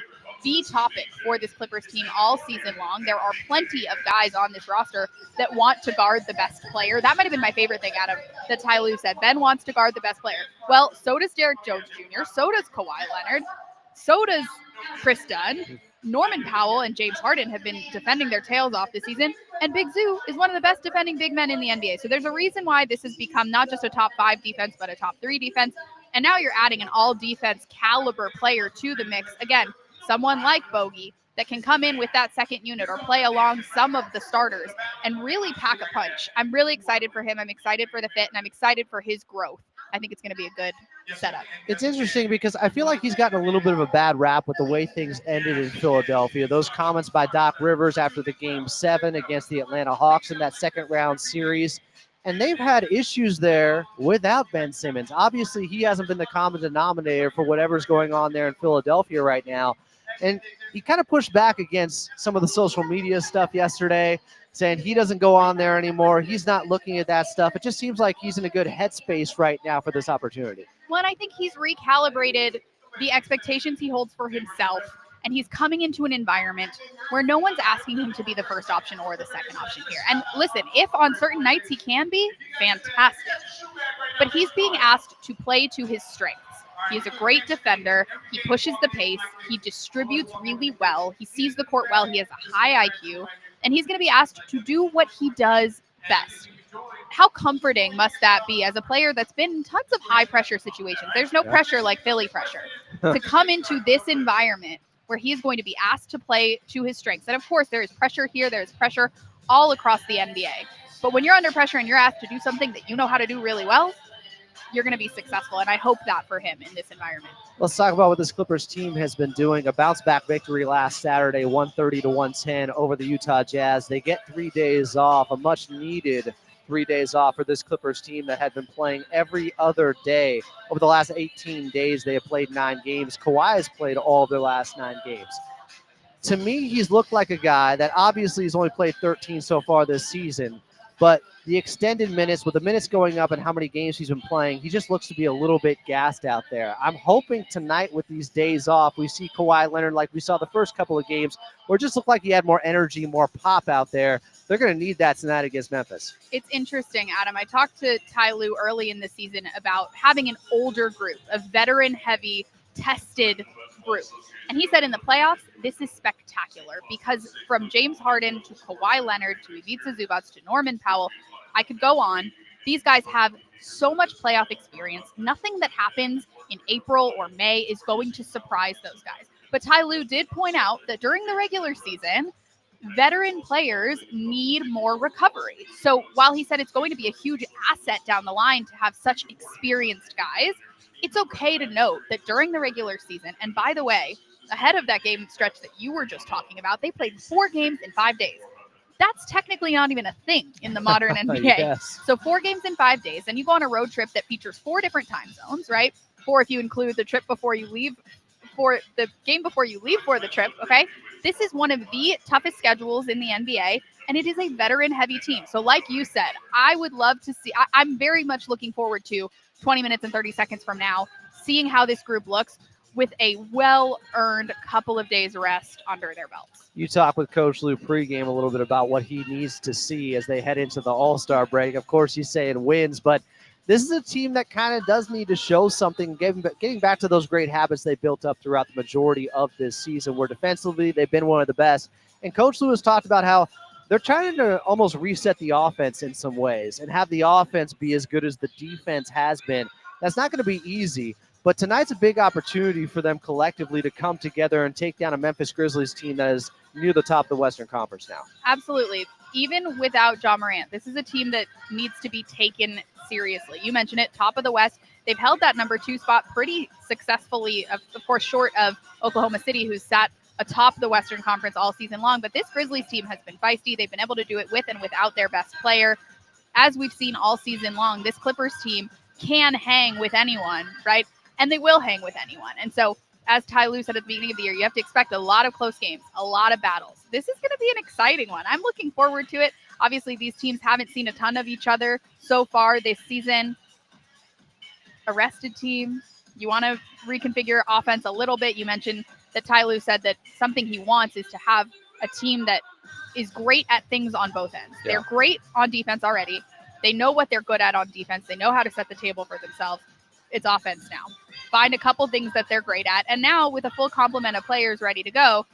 S4: the topic for this Clippers team all season long. There are plenty of guys on this roster that want to guard the best player. That might have been my favorite thing, Adam, that Ty Lue said. Ben wants to guard the best player. Well, so does Derek Jones Jr., so does Kawhi Leonard, so does Chris Dunn. Norman Powell and James Harden have been defending their tails off this season, and Big Zoo is one of the best defending big men in the NBA. So there's a reason why this has become not just a top 5 defense, but a top 3 defense. And now you're adding an all-defense caliber player to the mix. Again, someone like Bogey that can come in with that second unit or play along some of the starters and really pack a punch. I'm really excited for him. I'm excited for the fit, and I'm excited for his growth. I think it's going to be a good setup.
S1: It's interesting because I feel like he's gotten a little bit of a bad rap with the way things ended in Philadelphia. Those comments by Doc Rivers after the Game 7 against the Atlanta Hawks in that second round series. And they've had issues there without Ben Simmons. Obviously, he hasn't been the common denominator for whatever's going on there in Philadelphia right now. And he kind of pushed back against some of the social media stuff yesterday, saying he doesn't go on there anymore. He's not looking at that stuff. It just seems like he's in a good headspace right now for this opportunity.
S4: Well, and I think he's recalibrated the expectations he holds for himself. And he's coming into an environment where no one's asking him to be the first option or the second option here. And listen, if on certain nights he can be, fantastic. But he's being asked to play to his strengths. He is a great defender. He pushes the pace. He distributes really well. He sees the court well. He has a high IQ. And he's going to be asked to do what he does best. How comforting must that be as a player that's been in tons of high-pressure situations? There's no pressure like Philly pressure. To come into this environment where he is going to be asked to play to his strengths. And of course, there is pressure here. There is pressure all across the NBA. But when you're under pressure and you're asked to do something that you know how to do really well, you're going to be successful. And I hope that for him in this environment.
S1: Let's talk about what this Clippers team has been doing. A bounce-back victory last Saturday, 130-110 over the Utah Jazz. They get 3 days off, a much-needed 3 days off for this Clippers team that had been playing every other day. Over the last 18 days, they have played 9 games. Kawhi has played all of their last 9 games. To me, he's looked like a guy that obviously has only played 13 so far this season, but the extended minutes, with the minutes going up and how many games he's been playing, he just looks to be a little bit gassed out there. I'm hoping tonight with these days off, we see Kawhi Leonard like we saw the first couple of games, where it just looked like he had more energy, more pop out there. They're going to need that tonight against Memphis.
S4: It's interesting, Adam. I talked to Ty Lue early in the season about having an older group, a veteran-heavy, tested group. And he said in the playoffs, this is spectacular because from James Harden to Kawhi Leonard to Ivica Zubac to Norman Powell, I could go on. These guys have so much playoff experience. Nothing that happens in April or May is going to surprise those guys. But Ty Lue did point out that during the regular season, veteran players need more recovery. So while he said it's going to be a huge asset down the line to have such experienced guys, it's okay to note that during the regular season, and by the way, ahead of that game stretch that you were just talking about, they played 4 games in 5 days. That's technically not even a thing in the modern NBA.
S1: Yes.
S4: So 4 games in 5 days, and you go on a road trip that features 4 different time zones, right? 4 if you include the trip before you leave, for the game before you leave for the trip, okay? This is one of the toughest schedules in the NBA, and it is a veteran-heavy team. So like you said, I would love to see, I'm very much looking forward to 20 minutes and 30 seconds from now, seeing how this group looks with a well-earned couple of days rest under their belts.
S1: You talk with Coach Lou pregame a little bit about what he needs to see as they head into the All-Star break. Of course, he's saying wins, but this is a team that kind of does need to show something, getting back to those great habits they built up throughout the majority of this season, where defensively they've been one of the best. And Coach Lou has talked about how they're trying to almost reset the offense in some ways and have the offense be as good as the defense has been. That's not going to be easy, but tonight's a big opportunity for them collectively to come together and take down a Memphis Grizzlies team that is near the top of the Western Conference now.
S4: Absolutely. Even without Ja Morant, this is a team that needs to be taken seriously. You mentioned it, top of the West. They've held that number 2 spot pretty successfully, of course, short of Oklahoma City, who's sat atop the Western Conference all season long. But this Grizzlies team has been feisty. They've been able to do it with and without their best player. As we've seen all season long, this Clippers team can hang with anyone, right? And they will hang with anyone. And so, as Ty Lue said at the beginning of the year, you have to expect a lot of close games, a lot of battles. This is going to be an exciting one. I'm looking forward to it. Obviously, these teams haven't seen a ton of each other so far this season. A rested team. You want to reconfigure offense a little bit. You mentioned that Ty Lue said that something he wants is to have a team that is great at things on both ends. Yeah. They're great on defense already. They know what they're good at on defense. They know how to set the table for themselves. It's offense now. Find a couple things that they're great at. And now with a full complement of players ready to go,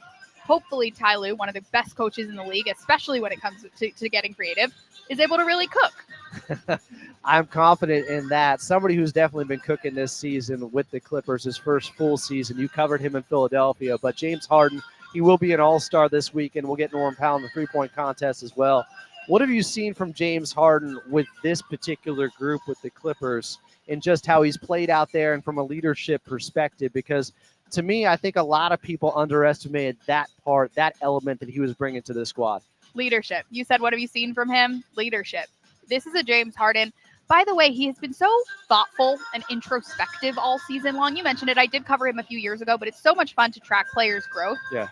S4: hopefully Ty Lue, one of the best coaches in the league, especially when it comes to getting creative, is able to really cook.
S1: I'm confident in that. Somebody who's definitely been cooking this season with the Clippers, his first full season. You covered him in Philadelphia, but James Harden, he will be an all-star this week, and we'll get Norm Powell in the three-point contest as well. What have you seen from James Harden with this particular group with the Clippers and just how he's played out there and from a leadership perspective? Because to me, I think a lot of people underestimated that part, that element that he was bringing to the squad.
S4: Leadership. You said, what have you seen from him? Leadership. This is a James Harden. By the way, he has been so thoughtful and introspective all season long. You mentioned it. I did cover him a few years ago, but it's so much fun to track players' growth.
S1: Yeah.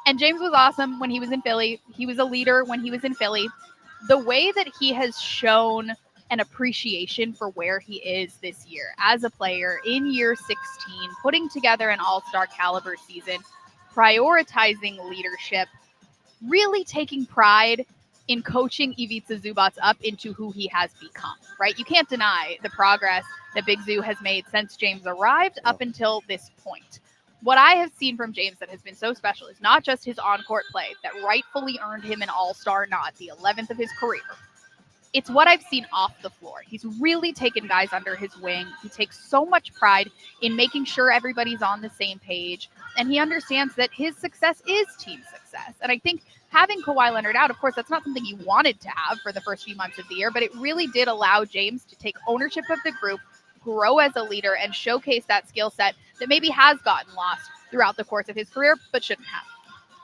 S4: And James was awesome when he was in Philly. He was a leader when he was in Philly. The way that he has shown an appreciation for where he is this year as a player in year 16, putting together an all-star caliber season, prioritizing leadership, really taking pride in coaching Ivica Zubac up into who he has become, right? You can't deny the progress that Big Zoo has made since James arrived up until this point. What I have seen from James that has been so special is not just his on-court play that rightfully earned him an all-star nod, the 11th of his career. It's what I've seen off the floor. He's really taken guys under his wing. He takes so much pride in making sure everybody's on the same page. And he understands that his success is team success. And I think having Kawhi Leonard out, of course, that's not something you wanted to have for the first few months of the year, but it really did allow James to take ownership of the group, grow as a leader, and showcase that skill set that maybe has gotten lost throughout the course of his career, but shouldn't have.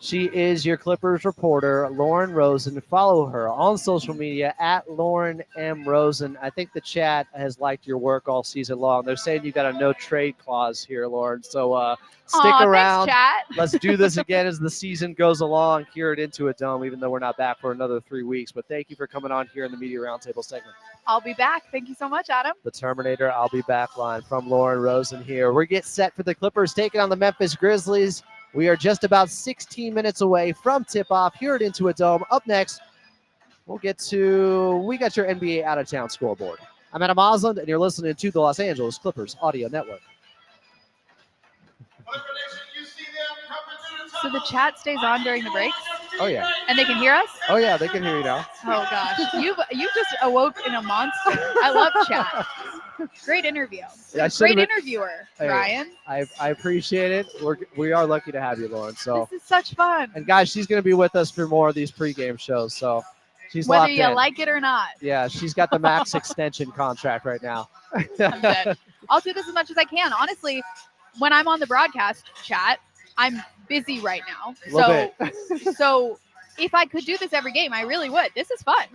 S1: She is your Clippers reporter, Lauren Rosen. Follow her on social media at Lauren M. Rosen. I think the chat has liked your work all season long. They're saying you got a no trade clause here, Lauren. So stick around.
S4: Thanks, chat.
S1: Let's do this again as the season goes along here at Intuit Dome, even though we're not back for another 3 weeks. But thank you for coming on here in the Media Roundtable segment.
S4: I'll be back. Thank you so much, Adam.
S1: The Terminator, I'll be back line from Lauren Rosen here. We're getting set for the Clippers taking on the Memphis Grizzlies. We are just about 16 minutes away from tip-off here at Intuit Dome. Up next, we got your NBA out-of-town scoreboard. I'm Adam Osland, and you're listening to the Los Angeles Clippers Audio Network.
S4: So the chat stays on during the breaks?
S1: Oh, yeah.
S4: And they can hear us?
S1: Oh, yeah, they can hear you now.
S4: Oh, gosh. You've just awoke in a monster. I love chat. Great interview.
S1: I should've
S4: Great
S1: been-
S4: interviewer,
S1: Hey,
S4: Ryan.
S1: I appreciate it. We are lucky to have you, Lauren. So,
S4: This is such fun.
S1: and guys, she's going to be with us for more of these pregame shows. So she's
S4: Whether
S1: locked
S4: you
S1: in.
S4: like it or not.
S1: Yeah, she's got the max extension contract right now.
S4: I'm dead. I'll do this as much as I can. Honestly, when I'm on the broadcast chat, I'm busy right now.
S1: Little
S4: So if I could do this every game, I really would. This is fun.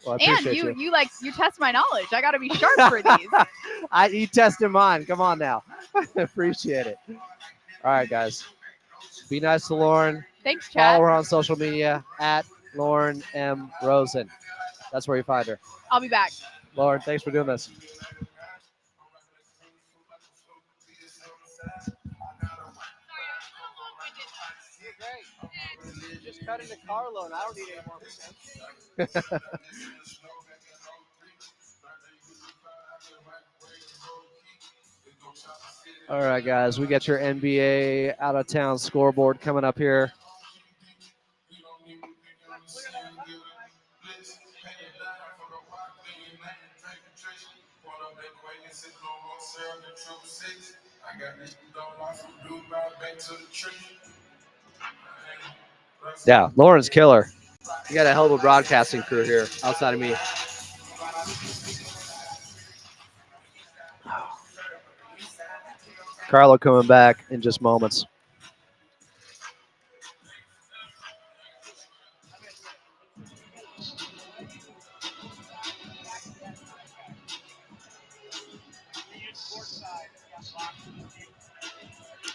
S1: Well, I
S4: And
S1: appreciate
S4: you test my knowledge. I got to be sharp for these.
S1: you tested mine. Come on now. Appreciate it. All right, guys. Be nice to Lauren.
S4: Thanks, chat.
S1: Follow her on social media at Lauren M. Rosen. That's where you find her.
S4: I'll be back.
S1: Lauren, thanks for doing this. Just cut into Carlo, and I don't need any more. All right, guys, we got your NBA out of town scoreboard coming up here. Yeah, Lauren's killer. You got a hell of a broadcasting crew here outside of me. Carlo coming back in just moments.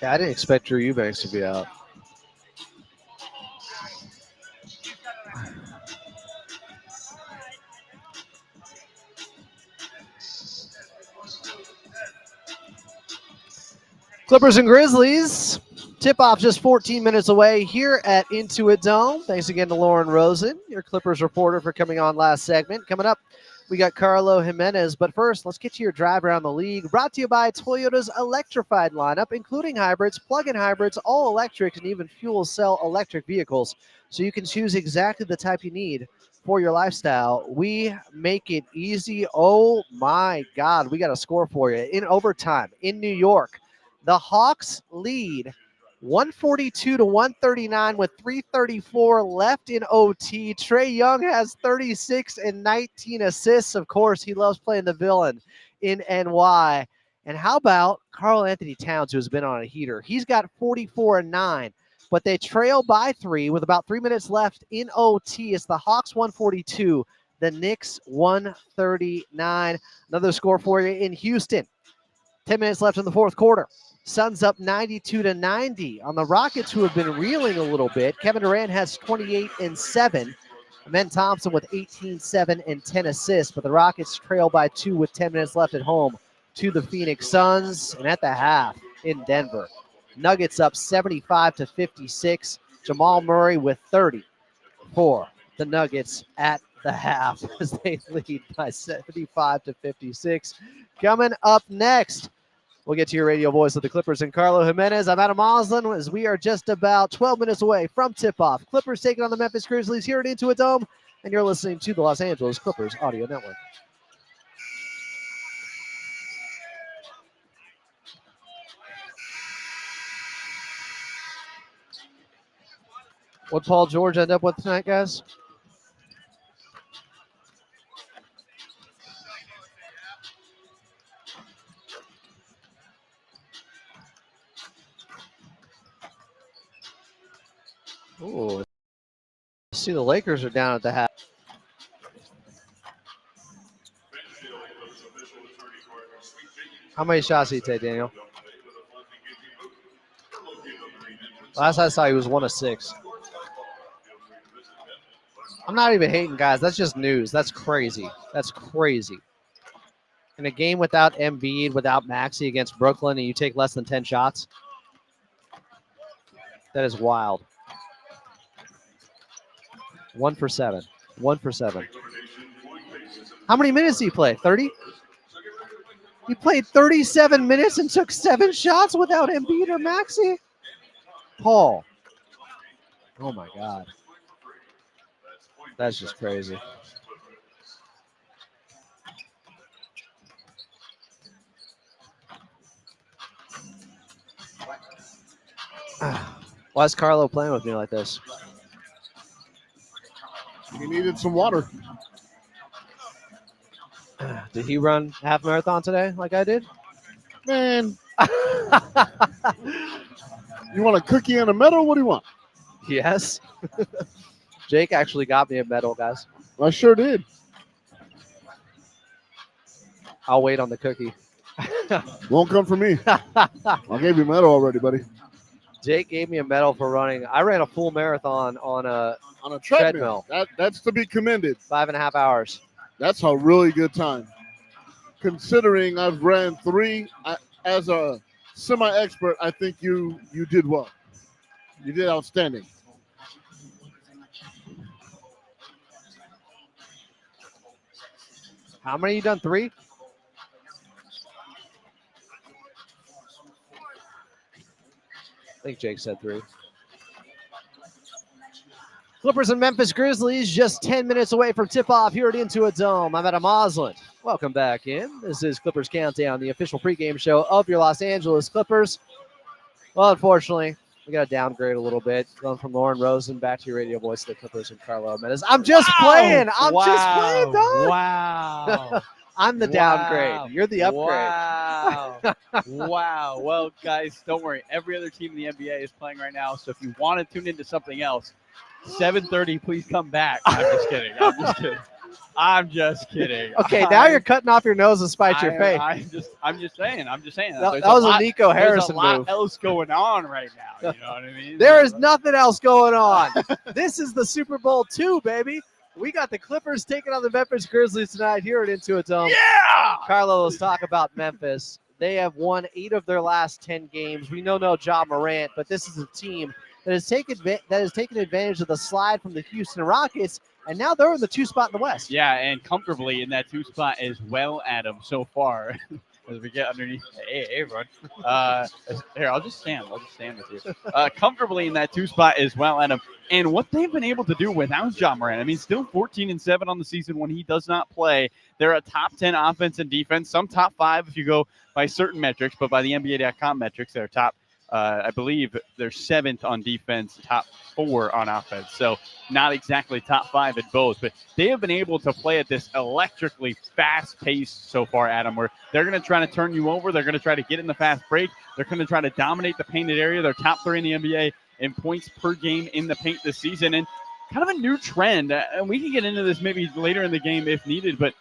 S1: Yeah, I didn't expect Drew Eubanks to be out. Clippers and Grizzlies. Tip-off just 14 minutes away here at Intuit Dome. Thanks again to Lauren Rosen, your Clippers reporter, for coming on last segment. Coming up, we got Carlo Jimenez. But first, let's get to your drive around the league. Brought to you by Toyota's electrified lineup, including hybrids, plug-in hybrids, all electric, and even fuel cell electric vehicles. So you can choose exactly the type you need for your lifestyle. We make it easy. Oh, my God. We got a score for you. In overtime in New York, the Hawks lead 142-139 with 3:34 left in OT. Trae Young has 36 and 19 assists. Of course, he loves playing the villain in NY. And how about Karl Anthony Towns, who's been on a heater? He's got 44 and 9, but they trail by 3 with about 3 minutes left in OT. It's the Hawks 142, the Knicks 139. Another score for you in Houston. 10 minutes left in the fourth quarter. Suns up 92-90 on the Rockets, who have been reeling a little bit. Kevin Durant has 28 and 7. Ben Thompson with 18, 7, and 10 assists. But the Rockets trail by 2 with 10 minutes left at home to the Phoenix Suns. And at the half in Denver, Nuggets up 75-56. Jamal Murray with 30 for the Nuggets at the half as they lead by 75-56. Coming up next, we'll get to your radio voice of the Clippers and Carlo Jimenez. I'm Adam Oslin as we are just about 12 minutes away from tip-off. Clippers taking on the Memphis Grizzlies here at Intuit Dome, and you're listening to the Los Angeles Clippers Audio Network. What Paul George end up with tonight, guys? Ooh, I see the Lakers are down at the half. How many shots did he take, Daniel? Last I saw, he was 1 of 6. I'm not even hating, guys. That's just news. That's crazy. That's crazy. In a game without Embiid, without Maxey against Brooklyn, and you take less than 10 shots, that is wild. 1 for 7. 1 for 7. How many minutes did he play? 30? He played 37 minutes and took 7 shots without Embiid or Maxey? Paul. Oh, my God. That's just crazy. Why is Carlo playing with me like this?
S2: He needed some water.
S1: Did he run half marathon today like I did?
S2: Man, you want a cookie and a medal? What do you want?
S1: Yes. Jake actually got me a medal, guys.
S2: I sure did.
S1: I'll wait on the cookie.
S2: Won't come for me. I gave you a medal already, buddy.
S1: Jake gave me a medal for running. I ran a full marathon on a
S2: On a treadmill. That's to be commended.
S1: 5.5 hours.
S2: That's a really good time. Considering I've ran 3, as a semi-expert, I think you did well. You did outstanding.
S1: How many you done? 3? I think Jake said 3. Clippers and Memphis Grizzlies just 10 minutes away from tip-off here at Intuit Dome. I'm Adam Osland. Welcome back in. This is Clippers Countdown, the official pregame show of your Los Angeles Clippers. Well, unfortunately, we got to downgrade a little bit. Going from Lauren Rosen back to your radio voice of the Clippers and Carlo Jimenez. I'm just playing. I'm just playing, dog.
S3: Wow.
S1: I'm the downgrade. You're the upgrade.
S3: Wow. Wow. Well, guys, don't worry. Every other team in the NBA is playing right now. So if you want to tune into something else, 7:30, please come back. I'm just kidding. I'm just kidding.
S1: Okay, now you're cutting off your nose to spite your face.
S3: I'm just saying.
S1: That was a Nico Harrison
S3: There's a lot
S1: move.
S3: else going on right now. You know what I mean?
S1: There is nothing else going on. This is the Super Bowl II, baby. We got the Clippers taking on the Memphis Grizzlies tonight here at Intuit Dome.
S3: Yeah!
S1: Carlo, let's talk about Memphis. They have won 8 of their last 10 games. We know no Ja Morant, but this is a team that has taken advantage of the slide from the Houston Rockets, and now they're in the 2 spot in the West.
S3: Yeah, and comfortably in that 2 spot as well, Adam, so far. As we get underneath. Hey, everyone. Here, I'll just stand with you. Comfortably in that 2 spot as well, Adam. And what they've been able to do without Ja Morant, I mean, still 14-7 on the season when he does not play. They're a top 10 offense and defense, some top 5 if you go by certain metrics, but by the NBA.com metrics, they're top. I believe they're 7th on defense, top 4 on offense. So not exactly top 5 at both, but they have been able to play at this electrically fast pace so far, Adam, where they're going to try to turn you over. They're going to try to get in the fast break. They're going to try to dominate the painted area. They're top 3 in the NBA in points per game in the paint this season. And kind of a new trend. And we can get into this maybe later in the game if needed, but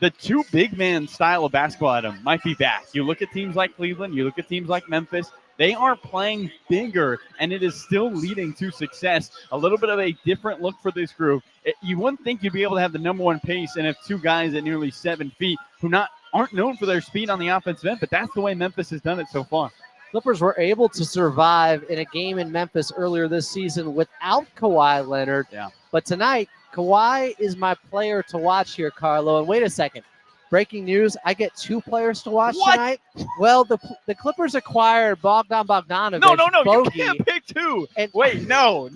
S3: the 2 big man style of basketball, Adam, might be back. You look at teams like Cleveland, you look at teams like Memphis, they are playing bigger, and it is still leading to success. A little bit of a different look for this group. You wouldn't think you'd be able to have the number 1 pace and have 2 guys at nearly 7 feet who aren't known for their speed on the offensive end, but that's the way Memphis has done it so far.
S1: Clippers were able to survive in a game in Memphis earlier this season without Kawhi Leonard.
S3: Yeah.
S1: But tonight, Kawhi is my player to watch here, Carlo. And wait a second. Breaking news, I get 2 players to watch tonight. Well, the Clippers acquired Bogdan Bogdanović.
S3: No,
S1: Bogey.
S3: you can't pick 2.
S1: And
S3: wait, no,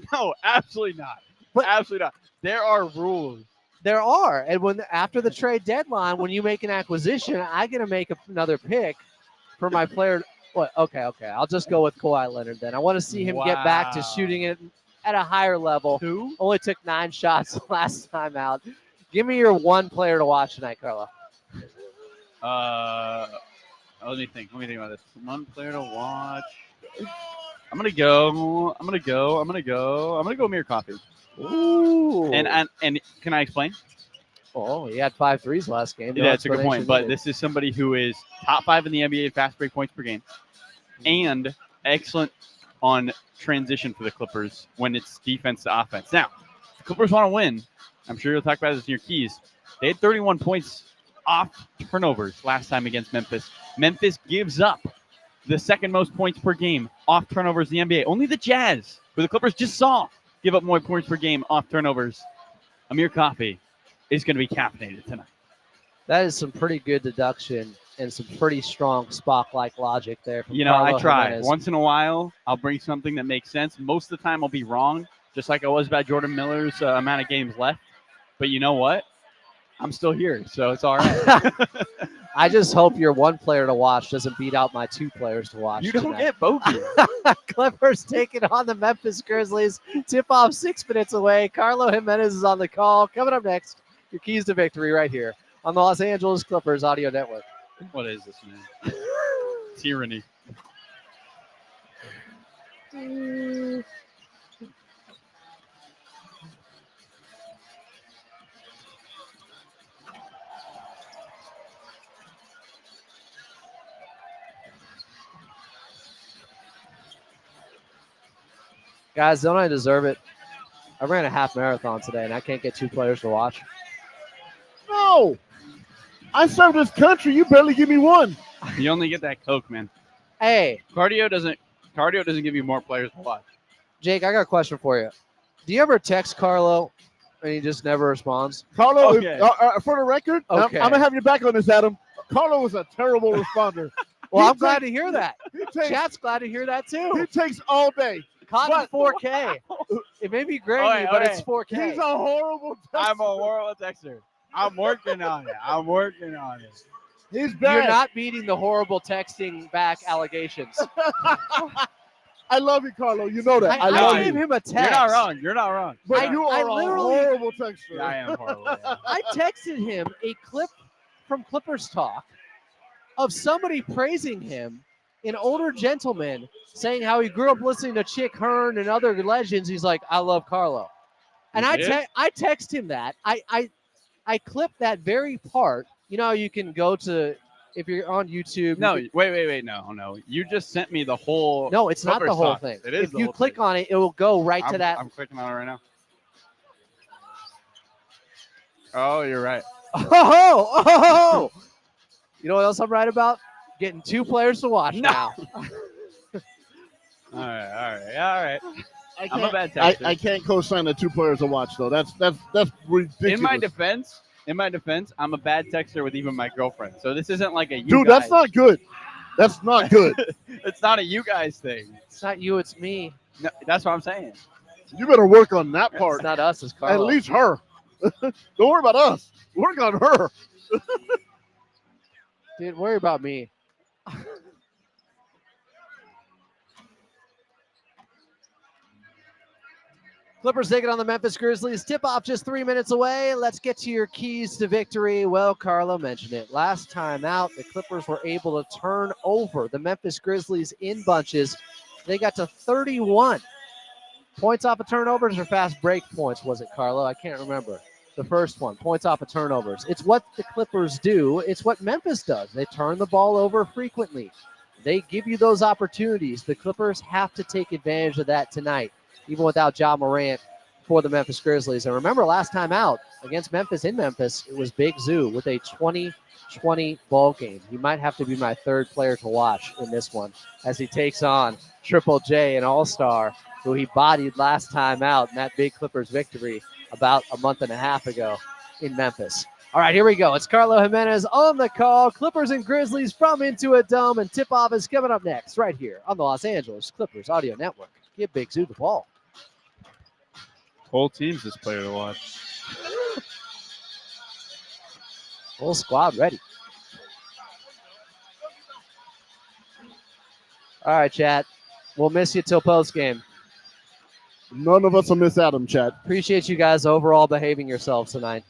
S3: absolutely not.
S1: But
S3: absolutely not. There are rules.
S1: There are. And after the trade deadline, when you make an acquisition, I get to make another pick for my player. What? Okay. I'll just go with Kawhi Leonard then. I want to see him get back to shooting it at a higher level.
S3: 2?
S1: Only took 9 shots last time out. Give me your 1 player to watch tonight, Carlo.
S3: Let me think about this. 1 player to watch. I'm gonna go Amir Coffee.
S1: Ooh.
S3: And can I explain?
S1: Oh, he had 5 threes last game.
S3: Yeah, that's a good point. But this is somebody who is top 5 in the NBA fast break points per game, and excellent on transition for the Clippers when it's defense to offense. Now, if the Clippers want to win, I'm sure you'll talk about this in your keys. They had 31 points off turnovers last time against Memphis. Memphis gives up the 2nd most points per game off turnovers in the NBA. Only the Jazz, who the Clippers just saw, give up more points per game off turnovers. Amir Coffee is going to be caffeinated tonight.
S1: That is some pretty good deduction and some pretty strong Spock-like logic there. From
S3: Carlo I try.
S1: Jimenez.
S3: Once in a while, I'll bring something that makes sense. Most of the time, I'll be wrong, just like I was about Jordan Miller's amount of games left. But you know what? I'm still here, so it's all right.
S1: I just hope your one player to watch doesn't beat out my 2 players to watch.
S3: You don't
S1: tonight.
S3: get bogey.
S1: Clippers taking on the Memphis Grizzlies. Tip-off 6 minutes away. Carlo Jimenez is on the call. Coming up next, your keys to victory right here on the Los Angeles Clippers Audio Network.
S3: What is this, man? Tyranny.
S1: Guys, don't I deserve it? I ran a half marathon today, and I can't get 2 players to watch.
S2: No. I serve this country. You barely give me one.
S3: You only get that Coke, man.
S1: Hey,
S3: Cardio doesn't give you more players to watch.
S1: Jake, I got a question for you. Do you ever text Carlo and he just never responds?
S2: Carlo,
S3: Okay.
S2: for the record,
S1: Okay.
S2: I'm going to have your back on this, Adam. Carlo was a terrible responder.
S1: Well,
S2: He
S1: I'm glad
S2: takes-
S1: to hear that.
S2: He takes,
S1: Chat's glad to hear that
S2: he
S1: too.
S2: takes all day.
S1: Caught in
S2: What?
S1: 4K. It may be grainy,
S3: Okay,
S1: but
S3: okay.
S1: it's 4K.
S2: He's a horrible
S3: I'm a
S2: texter.
S3: horrible texter. I'm working on it.
S2: He's
S1: You're
S2: bad.
S1: not beating the horrible texting back allegations.
S2: I love you, Carlo. You know that. I
S1: I
S2: love
S1: gave
S2: you.
S1: him a text.
S3: You're not wrong.
S2: But
S1: I-
S2: you
S1: I
S2: are a
S1: literally-
S2: horrible texter.
S3: Yeah, I am horrible. Yeah.
S1: I texted him a clip from Clippers Talk of somebody praising him, an older gentleman, saying how he grew up listening to Chick Hearn and other legends. He's like, I love Carlo. And
S3: You did?
S1: I text him that. I clipped that very part. You know, you can go to, if you're on YouTube.
S3: No,
S1: you
S3: wait. No. You just sent me the whole.
S1: can- no, it's not the
S3: Clippers
S1: whole
S3: Talk.
S1: thing.
S3: It is
S1: If
S3: the
S1: you
S3: whole
S1: click
S3: thing.
S1: on it, it will go right to that.
S3: I'm clicking on it right now. Oh, you're right.
S1: Oh! You know what else I'm right about? Getting 2 players to watch
S3: No.
S1: now.
S3: All right.
S2: I
S3: I'm a
S2: can't-
S3: bad
S2: I
S3: texter.
S2: can't co-sign the 2 players to watch though. That's ridiculous.
S3: In my defense, I'm a bad texter with even my girlfriend. So this isn't like a you
S2: Dude,
S3: guys.
S2: that's not good. That's not good.
S3: It's not a you guys thing.
S1: It's not you, it's me.
S3: No, that's what I'm saying.
S2: You better work on that
S1: It's
S2: part.
S1: not us, it's
S2: At
S1: Carlo.
S2: least her. Don't worry about us. Work on her.
S1: Dude, worry about me. Clippers taking on the Memphis Grizzlies. Tip-off just 3 minutes away. Let's get to your keys to victory. Well, Carlo mentioned it. Last time out, the Clippers were able to turn over the Memphis Grizzlies in bunches. They got to 31. Points off of turnovers or fast break points, was it, Carlo? I can't remember. The first one, points off of turnovers. It's what the Clippers do. It's what Memphis does. They turn the ball over frequently. They give you those opportunities. The Clippers have to take advantage of that tonight, even without Ja Morant for the Memphis Grizzlies. And remember, last time out against Memphis in Memphis, it was Big Zoo with a 20-20 ball game. He might have to be my 3rd player to watch in this one as he takes on Triple J, an all-star, who he bodied last time out in that big Clippers victory about a month and a half ago in Memphis. All right, here we go. It's Carlo Jimenez on the call. Clippers and Grizzlies from Intuit Dome, and tip-off is coming up next right here on the Los Angeles Clippers Audio Network. Give Big Zoo the ball.
S3: Whole team's this player to watch.
S1: Full squad ready. All right, chat. We'll miss you till post-game.
S2: None of us will miss Adam, chat.
S1: Appreciate you guys overall behaving yourselves tonight.